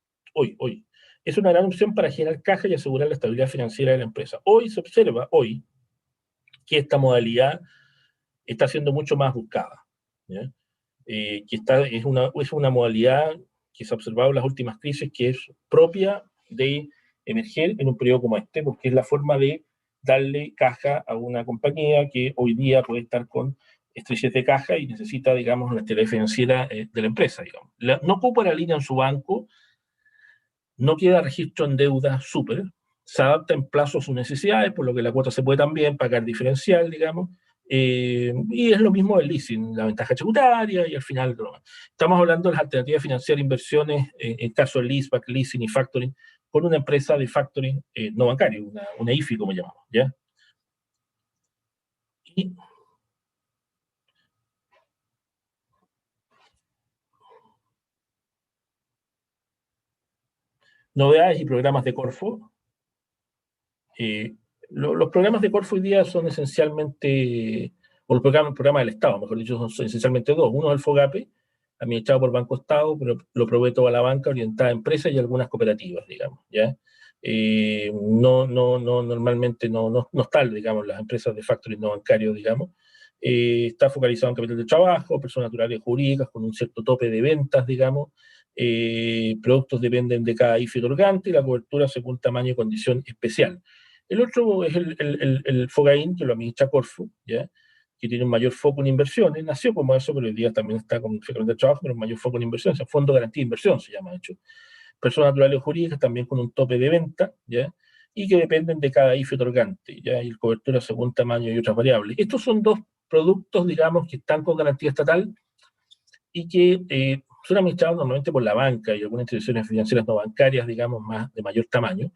es una gran opción para generar caja y asegurar la estabilidad financiera de la empresa. Hoy se observa, que esta modalidad está siendo mucho más buscada, ¿ya? Es una modalidad que se ha observado en las últimas crisis, que es propia de emerger en un periodo como este, porque es la forma de darle caja a una compañía que hoy día puede estar con estrechez de caja y necesita, digamos, una estabilidad financiera de la empresa. Digamos. No ocupa la línea en su banco, no queda registro en deuda súper, se adapta en plazo a sus necesidades, por lo que la cuota se puede también pagar diferencial, digamos, y es lo mismo del leasing, la ventaja tributaria y al final, estamos hablando de las alternativas financieras, inversiones, en caso de leaseback, leasing y factoring, con una empresa de factoring no bancario, una IFI como llamamos, ¿ya? Y Novedades y programas de Corfo. Los programas de Corfo hoy día son esencialmente, o los programas del Estado, mejor dicho, son esencialmente dos. Uno es el FOGAPE, administrado por Banco Estado, pero lo provee toda la banca, orientada a empresas y algunas cooperativas, digamos, ¿ya? Normalmente no están, digamos, las empresas de factoring no bancarios, digamos. Está focalizado en capital de trabajo, personas naturales y jurídicas con un cierto tope de ventas, digamos. Productos dependen de cada IFE otorgante y la cobertura según tamaño y condición especial. El otro es el FOGAIN, que lo administra Corfo, ¿ya? Que tiene un mayor foco en inversiones. Nació como eso, pero hoy día también está con el de trabajo, pero un mayor foco en inversiones. O sea, Fondo de Garantía de Inversión se llama, de hecho. Personas naturales o jurídicas también con un tope de venta, ¿ya? Y que dependen de cada IFE otorgante, ¿ya? Y cobertura según tamaño y otras variables. Estos son dos productos, digamos, que están con garantía estatal y que son administrados normalmente por la banca y algunas instituciones financieras no bancarias, digamos, más de mayor tamaño,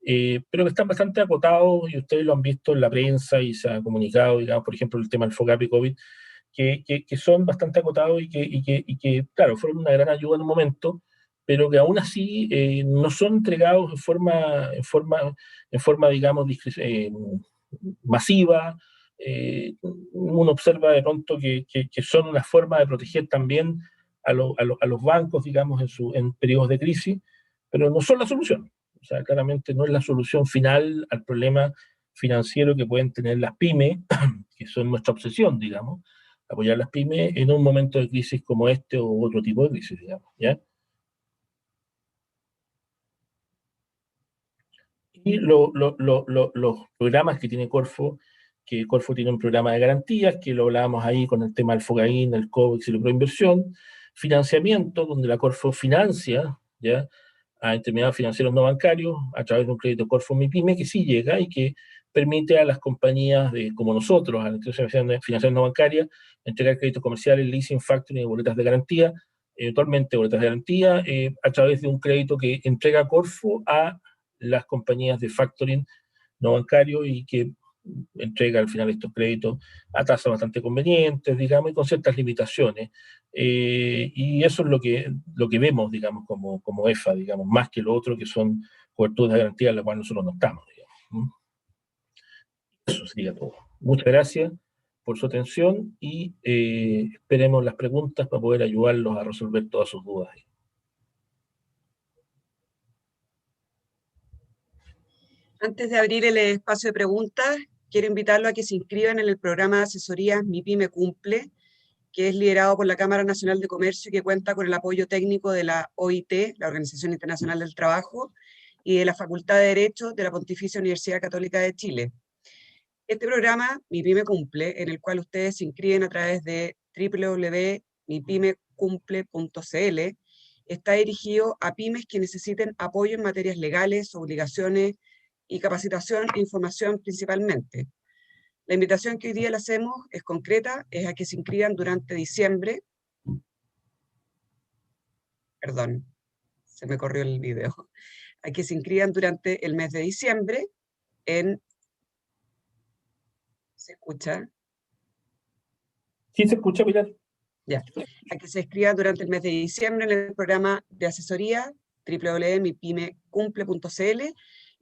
pero que están bastante acotados y ustedes lo han visto en la prensa y se ha comunicado, digamos, por ejemplo, el tema del FOGAPE COVID, que son bastante acotados y que, claro, fueron una gran ayuda en un momento, pero que aún así no son entregados en forma digamos, masiva. Uno observa de pronto que son una forma de proteger también a los bancos, digamos, en periodos de crisis, pero no son la solución. O sea, claramente no es la solución final al problema financiero que pueden tener las pymes, que son nuestra obsesión, digamos, apoyar las pymes en un momento de crisis como este o otro tipo de crisis, digamos, ¿ya? Y los programas que tiene Corfo, que Corfo tiene un programa de garantías, que lo hablábamos ahí con el tema del FOGAIN, el COVEX y la proinversión, financiamiento, donde la Corfo financia, ¿ya?, a intermediarios financieros no bancarios a través de un crédito Corfo MIPYME que sí llega y que permite a las compañías como nosotros, a las instituciones financieras no bancarias, entregar créditos comerciales, leasing, factoring y boletas de garantía, eventualmente boletas de garantía, a través de un crédito que entrega Corfo a las compañías de factoring no bancario y que entrega al final estos créditos a tasas bastante convenientes, digamos, y con ciertas limitaciones. Y eso es lo que vemos, digamos, como EFA, digamos, más que lo otro que son coberturas de garantía en la cual nosotros no estamos, digamos. Eso sería todo. Muchas gracias por su atención y esperemos las preguntas para poder ayudarlos a resolver todas sus dudas. Antes de abrir el espacio de preguntas, quiero invitarlo a que se inscriban en el programa de asesorías Mi Pyme Cumple, que es liderado por la Cámara Nacional de Comercio y que cuenta con el apoyo técnico de la OIT, la Organización Internacional del Trabajo, y de la Facultad de Derecho de la Pontificia Universidad Católica de Chile. Este programa, Mi Pyme Cumple, en el cual ustedes se inscriben a través de www.mipymecumple.cl, está dirigido a pymes que necesiten apoyo en materias legales, obligaciones y capacitación e información principalmente. La invitación que hoy día le hacemos es concreta, es a que se inscriban durante diciembre. Perdón, se me corrió el video. A que se inscriban durante el mes de diciembre en... ¿Se escucha? ¿Sí se escucha, Pilar? Ya. A que se inscriban durante el mes de diciembre en el programa de asesoría www.mipymecumple.cl,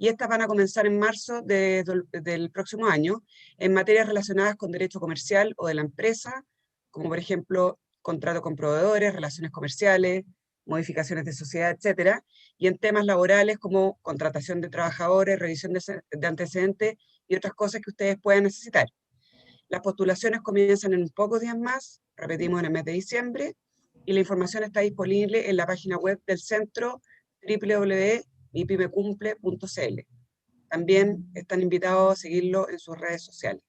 y estas van a comenzar en marzo del próximo año en materias relacionadas con derecho comercial o de la empresa, como por ejemplo contrato con proveedores, relaciones comerciales, modificaciones de sociedad, etcétera, y en temas laborales como contratación de trabajadores, revisión de antecedentes y otras cosas que ustedes puedan necesitar. Las postulaciones comienzan en pocos días más, repetimos, en el mes de diciembre, y la información está disponible en la página web del centro www.mipymecumple.cl. También están invitados a seguirlo en sus redes sociales.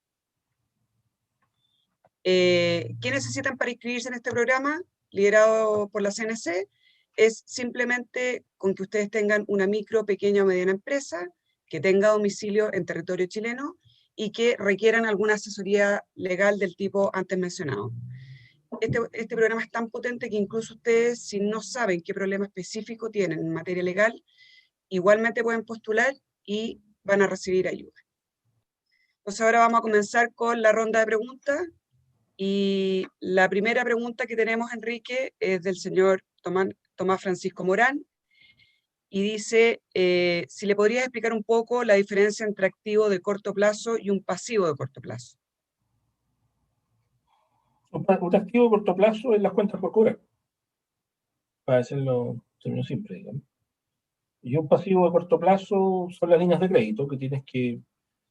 ¿Qué necesitan para inscribirse en este programa liderado por la CNC? Es simplemente con que ustedes tengan una micro, pequeña o mediana empresa, que tenga domicilio en territorio chileno y que requieran alguna asesoría legal del tipo antes mencionado. Este programa es tan potente que incluso ustedes, si no saben qué problema específico tienen en materia legal, igualmente pueden postular y van a recibir ayuda. Entonces ahora vamos a comenzar con la ronda de preguntas. Y la primera pregunta que tenemos, Enrique, es del señor Tomás Francisco Morán, y dice si le podrías explicar un poco la diferencia entre activo de corto plazo y un pasivo de corto plazo. Un activo de corto plazo es las cuentas por cobrar, para decirlo simple, digamos. Y un pasivo de corto plazo son las líneas de crédito que tienes que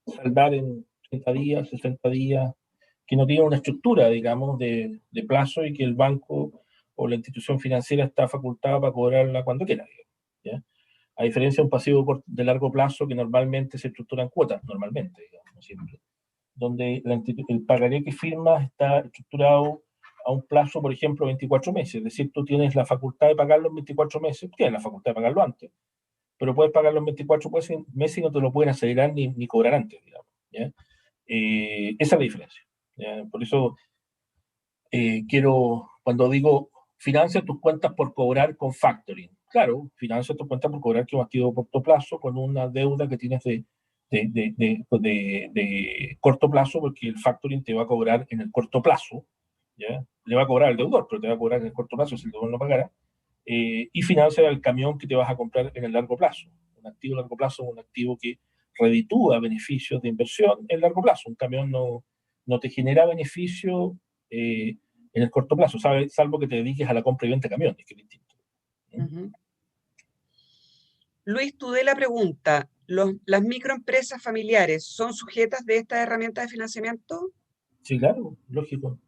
saldar en 30 días, 60 días, que no tienen una estructura, digamos, de plazo y que el banco o la institución financiera está facultada para cobrarla cuando quiera, digamos, ¿ya? A diferencia de un pasivo de largo plazo que normalmente se estructura en cuotas, normalmente, digamos, no siempre, donde el pagaré que firmas está estructurado a un plazo, por ejemplo, 24 meses, es decir, tú tienes la facultad de pagarlo en 24 meses, tienes la facultad de pagarlo antes, pero puedes pagarlo en 24 meses y no te lo pueden acelerar ni cobrar antes, digamos, ¿ya? Esa es la diferencia, ¿ya? Por eso cuando digo financia tus cuentas por cobrar con factoring, claro, financia tus cuentas por cobrar que un activo de corto plazo con una deuda que tienes de corto plazo, porque el factoring te va a cobrar en el corto plazo, ¿ya? Le va a cobrar al deudor, pero te va a cobrar en el corto plazo si el deudor no pagara, y financia el camión que te vas a comprar en el largo plazo. Un activo a largo plazo es un activo que reditúa beneficios de inversión en largo plazo. Un camión no te genera beneficio en el corto plazo, salvo que te dediques a la compra y venta de camiones, que es distinto. Luis Tudela pregunta, ¿las microempresas familiares son sujetas de esta herramienta de financiamiento? Sí, claro, lógico.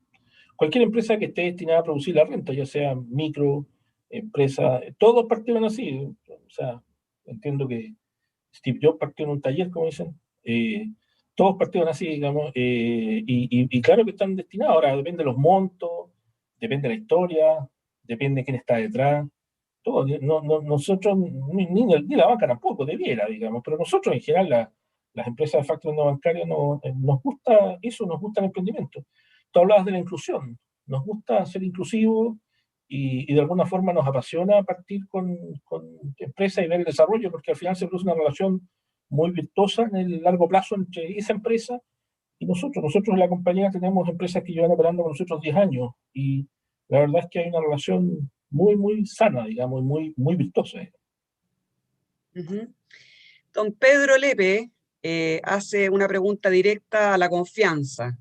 Cualquier empresa que esté destinada a producir la renta, ya sea micro, empresa, todos partieron así. O sea, entiendo que Steve Jobs partió en un taller, como dicen. Todos partieron así, digamos, y claro que están destinados. Ahora depende de los montos, depende de la historia, depende de quién está detrás. Todo, nosotros, ni la banca tampoco, debiera, digamos, pero nosotros en general, las empresas de factoring no bancarios, nos gusta eso, nos gusta el emprendimiento. Tú hablabas de la inclusión, nos gusta ser inclusivos y de alguna forma nos apasiona partir con empresas y ver el desarrollo, porque al final se produce una relación muy virtuosa en el largo plazo entre esa empresa y nosotros. Nosotros en la compañía tenemos empresas que llevan operando con nosotros 10 años y la verdad es que hay una relación muy, muy sana, digamos, muy, muy virtuosa. Don Pedro Lepe hace una pregunta directa a la confianza.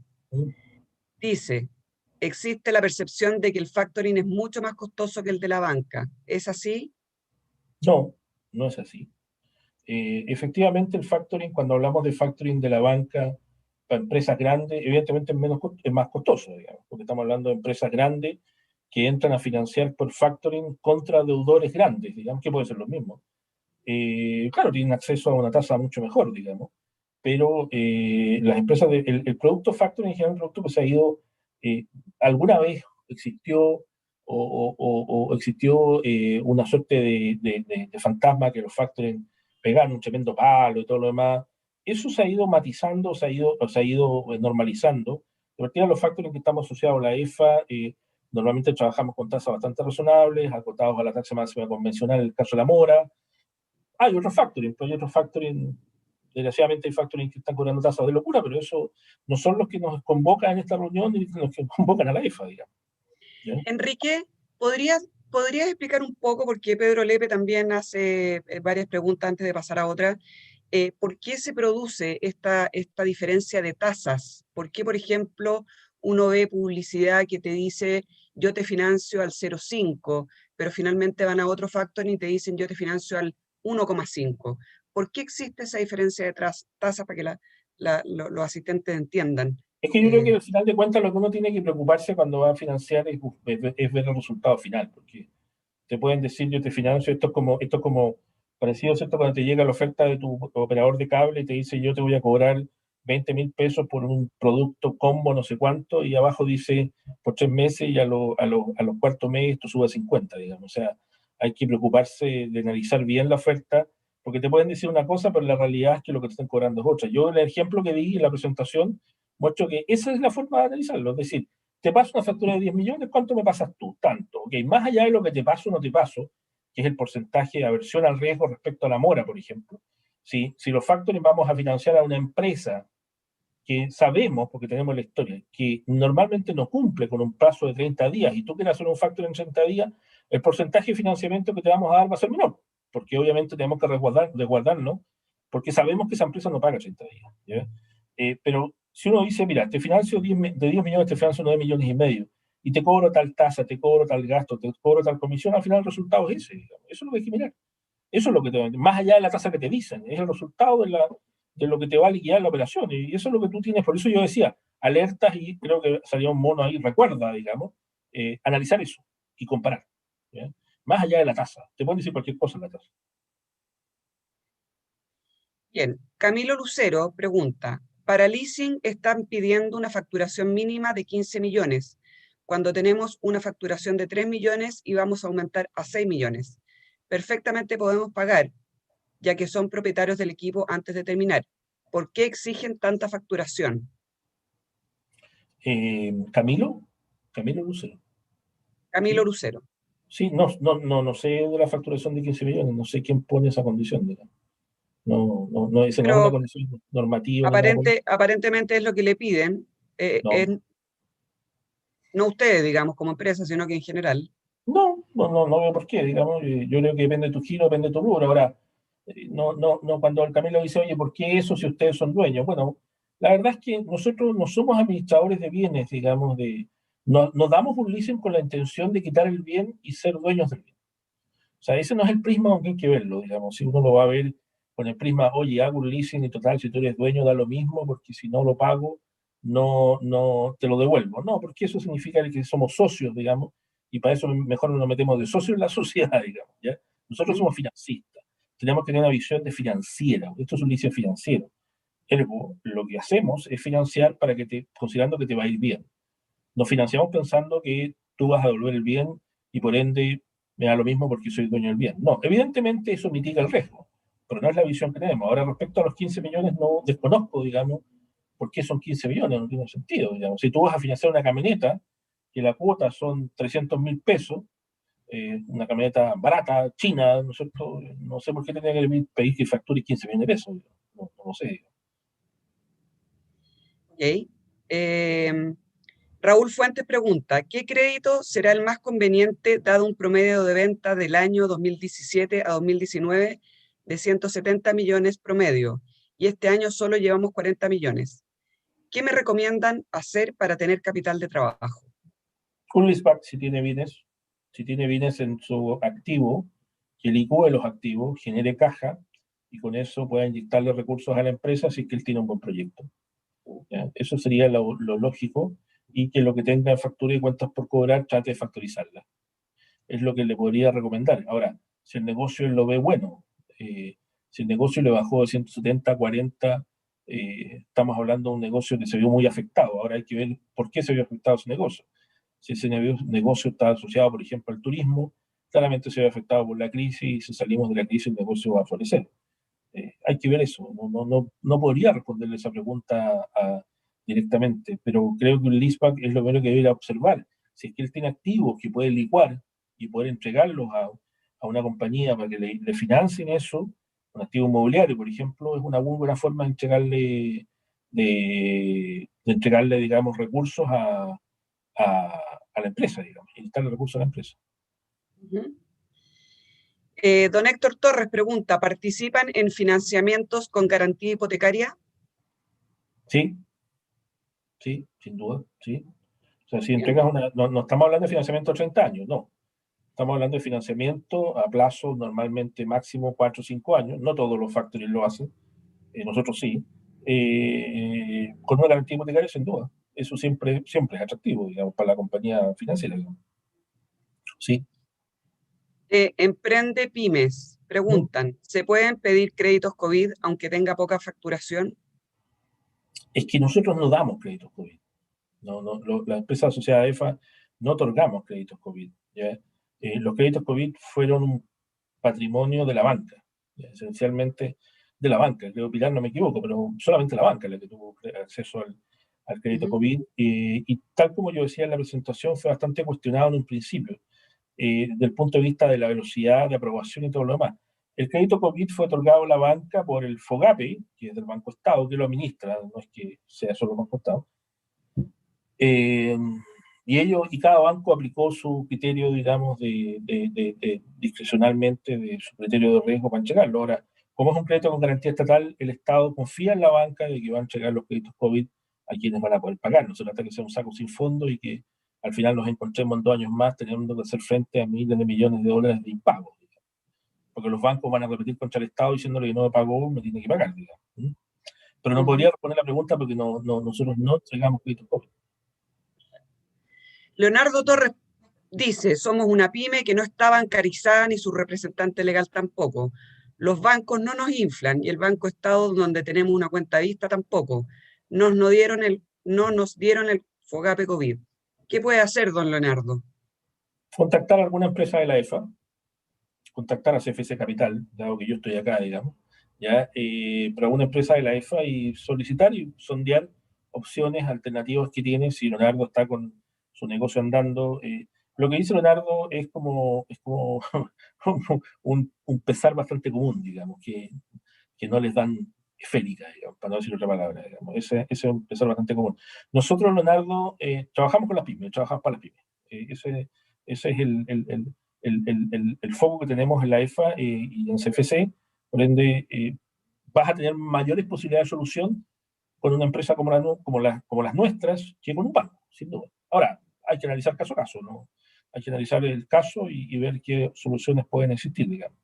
Dice, existe la percepción de que el factoring es mucho más costoso que el de la banca. ¿Es así? No, no es así. Efectivamente, el factoring, cuando hablamos de factoring de la banca para empresas grandes, evidentemente es más costoso, digamos, porque estamos hablando de empresas grandes que entran a financiar por factoring contra deudores grandes, digamos, que puede ser lo mismo. Claro, tienen acceso a una tasa mucho mejor, digamos, pero las empresas, el producto factoring en general, un producto que se ha ido, alguna vez existió o existió una suerte de fantasma que los factoring pegaron un tremendo palo y todo lo demás. Eso se ha ido matizando, se ha ido normalizando. De partida, los factoring que estamos asociados a la EFA, normalmente trabajamos con tasas bastante razonables, acotados a la tasa máxima convencional, en el caso de la mora. Hay otros factoring, pero hay otros factoring, desgraciadamente hay factoring que están cobrando tasas de locura, pero eso no son los que nos convocan en esta reunión ni los que convocan a la EFA, digamos. ¿Ya? Enrique, ¿podrías explicar un poco, porque Pedro Lepe también hace varias preguntas antes de pasar a otra, por qué se produce esta diferencia de tasas? ¿Por qué, por ejemplo, uno ve publicidad que te dice yo te financio al 0,5, pero finalmente van a otro factoring y te dicen yo te financio al 1,5? ¿Por qué existe esa diferencia de tasas para que los asistentes entiendan? Es que yo creo que al final de cuentas lo que uno tiene que preocuparse cuando va a financiar es ver el resultado final, porque te pueden decir yo te financio, esto es como parecido, ¿cierto? Cuando te llega la oferta de tu operador de cable y te dice yo te voy a cobrar 20.000 pesos por un producto combo no sé cuánto y abajo dice por 3 meses y a los cuartos meses esto sube a 50, digamos. O sea, hay que preocuparse de analizar bien la oferta porque te pueden decir una cosa, pero la realidad es que lo que te están cobrando es otra. Yo el ejemplo que di en la presentación muestro que esa es la forma de analizarlo, es decir, te paso una factura de 10 millones, ¿cuánto me pasas tú? Tanto. Okay. Más allá de lo que te paso o no te paso, que es el porcentaje de aversión al riesgo respecto a la mora, por ejemplo. Si los factores vamos a financiar a una empresa que sabemos, porque tenemos la historia, que normalmente no cumple con un plazo de 30 días y tú quieres hacer un factor en 30 días, el porcentaje de financiamiento que te vamos a dar va a ser menor. porque obviamente tenemos que resguardarnos, porque sabemos que esa empresa no paga 30 días. ¿Ya? Pero si uno dice, mira, te financio de 10 millones, te financio 9 millones y medio, y te cobro tal tasa, te cobro tal gasto, te cobro tal comisión, al final el resultado es ese, digamos. Eso es lo que hay que mirar. Eso es lo que más allá de la tasa que te dicen, es el resultado de lo que te va a liquidar la operación. Y eso es lo que tú tienes. Por eso yo decía, alertas, y creo que salió un mono ahí, recuerda, digamos, analizar eso y comparar. ¿Ya? Más allá de la tasa. Te pueden decir cualquier cosa en la tasa. Bien, Camilo Lucero pregunta, para leasing están pidiendo una facturación mínima de 15 millones, cuando tenemos una facturación de 3 millones y vamos a aumentar a 6 millones. Perfectamente podemos pagar, ya que son propietarios del equipo antes de terminar. ¿Por qué exigen tanta facturación? Camilo Lucero. Camilo ¿Sí? Lucero. Sí, no sé de la facturación de 15 millones, no sé quién pone esa condición, digamos. Esa no es una Pero condición normativa ni nada por eso. aparentemente es lo que le piden, No, no ustedes, digamos, como empresa, sino que en general. no veo por qué, digamos. Yo creo que depende de tu giro, depende de tu rubro. Ahora, cuando el Camilo dice, oye, ¿por qué eso si ustedes son dueños? Bueno, la verdad es que nosotros no somos administradores de bienes, digamos, no damos un leasing con la intención de quitar el bien y ser dueños del bien. O sea, ese no es el prisma con que hay que verlo, digamos. Si uno lo va a ver con el prisma, oye, hago un leasing y total, si tú eres dueño da lo mismo, porque si no lo pago, no te lo devuelvo. No, porque eso significa que somos socios, digamos, y para eso mejor nos metemos de socios en la sociedad, digamos, ¿ya? Nosotros ¿Mm? somos financistas, tenemos que tener una visión de financiera. Esto es un leasing financiero. Ergo, lo que hacemos es financiar considerando que te va a ir bien. Nos financiamos pensando que tú vas a devolver el bien y por ende me da lo mismo porque soy dueño del bien. No, evidentemente eso mitiga el riesgo, pero no es la visión que tenemos. Ahora, respecto a los 15 millones, no desconozco, digamos, por qué son 15 millones, no tiene sentido, digamos. Si tú vas a financiar una camioneta, que la cuota son 300.000 pesos, una camioneta barata, china, ¿no es cierto? No sé por qué tendría que pedir que facture 15 millones de pesos, no sé. Ok. Eh, Raúl Fuentes pregunta, ¿qué crédito será el más conveniente dado un promedio de venta del año 2017 a 2019 de 170 millones promedio? Y este año solo llevamos 40 millones. ¿Qué me recomiendan hacer para tener capital de trabajo? Un leaseback, si tiene bienes en su activo, que licúe los activos, genere caja, y con eso pueda inyectarle recursos a la empresa si es que él tiene un buen proyecto. ¿Ya? Eso sería lo lógico, y que lo que tenga factura y cuentas por cobrar trate de factorizarla. Es lo que le podría recomendar. Ahora, si el negocio él lo ve bueno, si el negocio le bajó de 170 a 40, estamos hablando de un negocio que se vio muy afectado. Ahora hay que ver por qué se vio afectado ese negocio. Si ese negocio está asociado, por ejemplo, al turismo, claramente se ve afectado por la crisis, y si salimos de la crisis el negocio va a florecer. Hay que ver eso. No podría responderle esa pregunta directamente, pero creo que un leaseback es lo primero que debería observar. Si es que él tiene activos que puede licuar y poder entregarlos a una compañía para que le financien eso, un activo inmobiliario, por ejemplo, es una muy buena forma de entregarle, digamos, recursos a la empresa, digamos, y darle recursos a la empresa. Ujú. Don Héctor Torres pregunta, ¿participan en financiamientos con garantía hipotecaria? Sí, sí, sin duda, sí. O sea, si Bien. entregas no estamos hablando de financiamiento a 30 años, no. Estamos hablando de financiamiento a plazo normalmente máximo 4 o 5 años. No todos los factories lo hacen, nosotros sí. Con una garantía hipotecaria, sin duda. Eso siempre es atractivo, digamos, para la compañía financiera, digamos. Sí. Emprende Pymes ¿Mm? preguntan, ¿se pueden pedir créditos COVID aunque tenga poca facturación? Es que nosotros no damos créditos COVID. La empresa asociada a EFA no otorgamos créditos COVID. ¿Ya? Los créditos COVID fueron un patrimonio de la banca, ¿ya? Esencialmente de la banca. Creo, Pilar, no me equivoco, pero solamente la banca es la que tuvo acceso al crédito Ujú. COVID. Y tal como yo decía en la presentación, fue bastante cuestionado en un principio, desde el punto de vista de la velocidad de aprobación y todo lo demás. El crédito COVID fue otorgado a la banca por el FOGAPE, que es del Banco Estado, que lo administra, no es que sea solo el Banco Estado, eh, y cada banco aplicó su criterio, digamos, discrecionalmente de su criterio de riesgo para entregarlo. Ahora, como es un crédito con garantía estatal, el Estado confía en la banca de que va a entregar los créditos COVID a quienes van a poder pagar. No se trata de que sea un saco sin fondo y que al final nos encontremos en 2 años más teniendo que hacer frente a miles de millones de dólares de impagos. Porque los bancos van a repetir contra el Estado diciéndole que no me pagó, me tiene que pagar, digamos. Pero no podría responder la pregunta porque nosotros no entregamos créditos COVID. Leonardo Torres dice, somos una pyme que no está bancarizada ni su representante legal tampoco. Los bancos no nos inflan y el Banco Estado, donde tenemos una cuenta vista, tampoco. No nos dieron el FOGAPE COVID. ¿Qué puede hacer, don Leonardo? Contactar a alguna empresa de la EFA, contactar a CFC Capital, dado que yo estoy acá, digamos, ¿ya? Para alguna empresa de la EFA y solicitar y sondear opciones alternativas que tiene si Leonardo está con su negocio andando. Lo que dice Leonardo es como un pesar bastante común, digamos, que no les dan esférica, digamos, para no decir otra palabra, digamos. Ese es un pesar bastante común. Nosotros, Leonardo, trabajamos con las pymes, trabajamos para las pymes. Ese es el foco que tenemos en la EFA y en CFC, por ende, vas a tener mayores posibilidades de solución con una empresa como las nuestras que con un banco, sin duda. Ahora, hay que analizar caso a caso, ¿no? Hay que analizar el caso y ver qué soluciones pueden existir, digamos.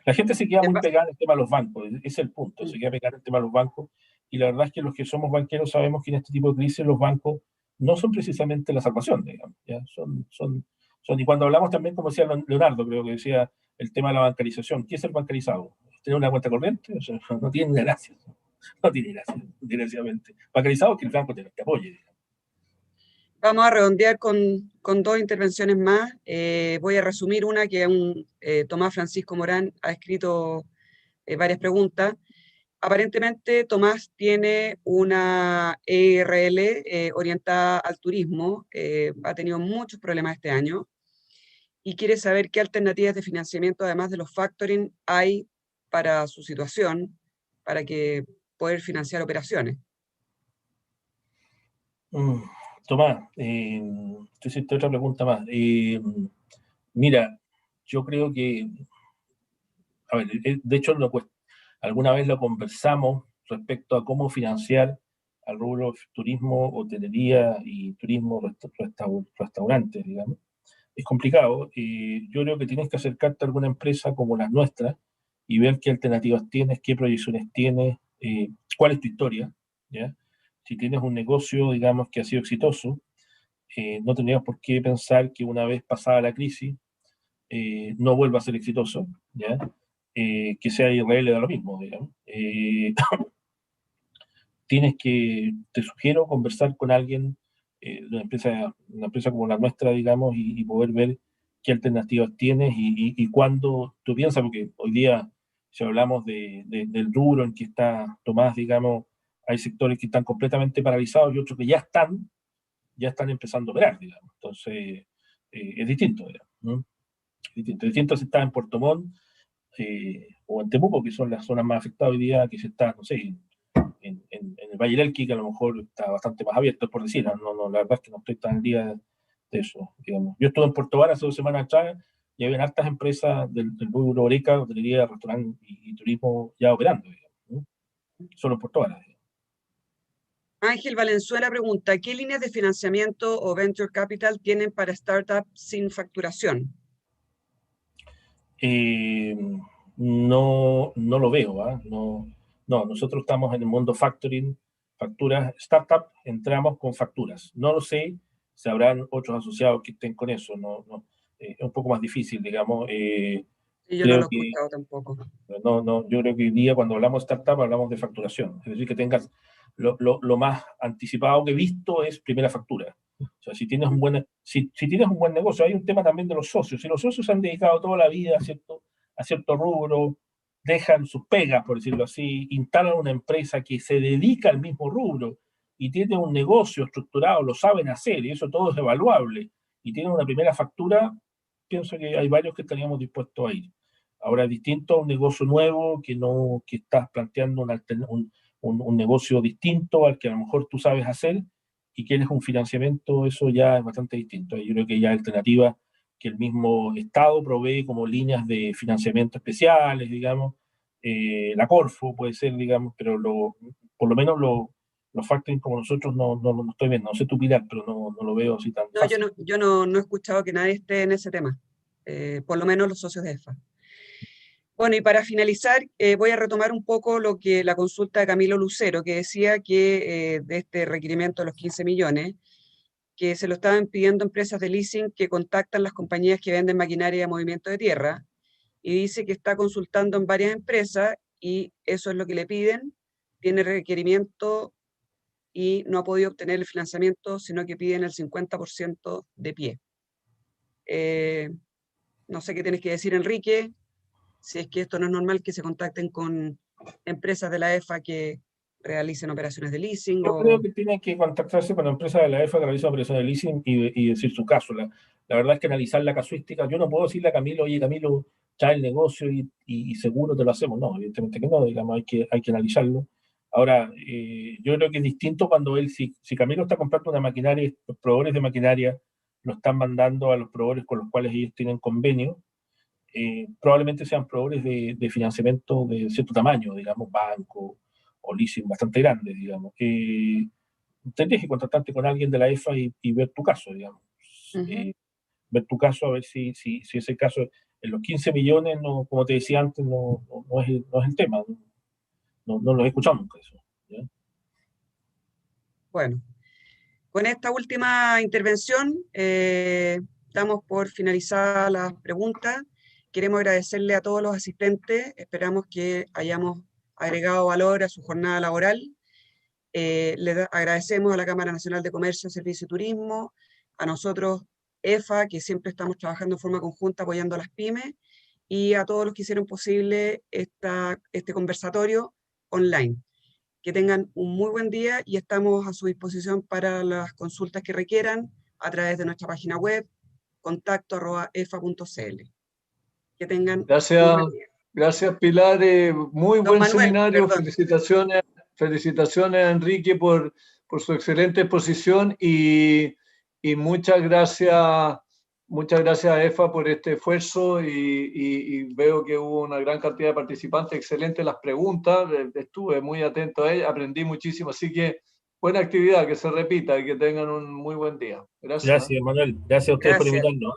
La gente se queda muy pegada en el tema de los bancos, ese es el punto, se queda pegada en el tema de los bancos, y la verdad es que los que somos banqueros sabemos que en este tipo de crisis los bancos no son precisamente la salvación, digamos, ¿ya? Y cuando hablamos también, como decía Leonardo, creo que decía el tema de la bancarización, ¿qué es el bancarizado? ¿Tener una cuenta corriente? O sea, no tiene gracia, no tiene gracia, desgraciadamente. Bancarizado es que el banco te apoye, digamos. Vamos a redondear con dos intervenciones más. Voy a resumir una que Tomás Francisco Morán ha escrito varias preguntas. Aparentemente, Tomás tiene una ERL orientada al turismo, ha tenido muchos problemas este año y quiere saber qué alternativas de financiamiento, además de los factoring, hay para su situación, para que poder financiar operaciones. Tomás, tú hiciste otra pregunta más. Mira, yo creo que, a ver, de hecho, alguna vez lo conversamos respecto a cómo financiar al rubro turismo, hotelería y turismo, restaurantes, digamos. Es complicado. Yo creo que tienes que acercarte a alguna empresa como las nuestras y ver qué alternativas tienes, qué proyecciones tienes, cuál es tu historia, ¿ya? Si tienes un negocio, digamos, que ha sido exitoso, no tendrías por qué pensar que una vez pasada la crisis no vuelva a ser exitoso, ¿ya? Que sea Israel da lo mismo, digamos. Te sugiero conversar con alguien de una empresa como la nuestra, digamos, y poder ver qué alternativas tienes y cuándo tú piensas, porque hoy día, si hablamos del rubro en que está Tomás, digamos, hay sectores que están completamente paralizados y otros que ya están empezando a operar, digamos. Entonces, es distinto, digamos, ¿no? Distinto si está en Puerto Montt o en Temuco, que son las zonas más afectadas hoy día, que se está, no sé, en el Valle del Elqui, que a lo mejor está bastante más abierto, por decir, la verdad es que no estoy tan al día de eso, digamos. Yo estuve en Puerto Vara hace 2 semanas atrás y había hartas empresas del rubro Oreca, hotelería, restaurante y turismo ya operando, digamos, ¿no? Solo en Puerto Vara, digamos. Ángel Valenzuela pregunta, ¿qué líneas de financiamiento o venture capital tienen para startups sin facturación? Eh, no lo veo, ¿eh? No, nosotros estamos en el mundo factoring, facturas, startup, entramos con facturas. No lo sé, si habrán otros asociados que estén con eso, es un poco más difícil, digamos. Sí, yo no Creo lo he que, escuchado tampoco. yo creo que hoy día cuando hablamos de startup hablamos de facturación, es decir, que tengas lo más anticipado que he visto es primera factura. O sea, si tienes un buen negocio, hay un tema también de los socios. Si los socios se han dedicado toda la vida a cierto rubro, dejan sus pegas, por decirlo así, instalan una empresa que se dedica al mismo rubro y tiene un negocio estructurado, lo saben hacer, y eso todo es evaluable, y tienen una primera factura, pienso que hay varios que estaríamos dispuestos a ir. Ahora, distinto a un negocio nuevo que estás planteando un negocio distinto al que a lo mejor tú sabes hacer, y quién es un financiamiento, eso ya es bastante distinto. Yo creo que ya hay alternativas que el mismo Estado provee como líneas de financiamiento especiales, digamos, la Corfo puede ser, digamos, pero por lo menos los factoring como nosotros no estoy viendo, no sé tu Pilar, pero no lo veo así tan No, fácil. yo no he escuchado que nadie esté en ese tema, por lo menos los socios de EFA. Bueno, y para finalizar, voy a retomar un poco lo que la consulta de Camilo Lucero, que decía que de este requerimiento de los 15 millones, que se lo estaban pidiendo empresas de leasing que contactan las compañías que venden maquinaria de movimiento de tierra, y dice que está consultando en varias empresas y eso es lo que le piden, tiene requerimiento y no ha podido obtener el financiamiento, sino que piden el 50% de pie. No sé qué tienes que decir, Enrique, si es que esto no es normal que se contacten con empresas de la EFA que realicen operaciones de leasing Yo creo que tienen que contactarse con la empresa de la EFA que realiza operaciones de leasing y decir su caso. La verdad es que analizar la casuística, yo no puedo decirle a Camilo, oye Camilo, trae el negocio y seguro te lo hacemos. No, evidentemente que no, digamos, hay que analizarlo. Ahora, yo creo que es distinto cuando si Camilo está comprando una maquinaria, los proveedores de maquinaria lo están mandando a los proveedores con los cuales ellos tienen convenio, probablemente sean proveedores de financiamiento de cierto tamaño, digamos, banco o leasing bastante grandes, digamos. Tendrías que contactarte con alguien de la EFA y ver tu caso, digamos. Ver tu caso, a ver si ese caso, en los 15 millones, no, como te decía antes, no es el tema. No lo he escuchado nunca eso. ¿Ya? Bueno, con esta última intervención damos por finalizadas las preguntas. Queremos agradecerle a todos los asistentes. Esperamos que hayamos agregado valor a su jornada laboral. Agradecemos a la Cámara Nacional de Comercio, Servicio y Turismo, a nosotros, EFA, que siempre estamos trabajando en forma conjunta apoyando a las pymes, y a todos los que hicieron posible este conversatorio online. Que tengan un muy buen día y estamos a su disposición para las consultas que requieran a través de nuestra página web, contacto@efa.cl. Que tengan un buen día. Gracias Pilar, muy Don buen Manuel, seminario, perdón. felicitaciones a Enrique por su excelente exposición y muchas gracias a EFA por este esfuerzo y veo que hubo una gran cantidad de participantes, excelentes las preguntas, estuve muy atento a ellas, aprendí muchísimo, así que buena actividad, que se repita y que tengan un muy buen día. Gracias. Gracias, Manuel. Gracias a ustedes por Gracias. invitarnos.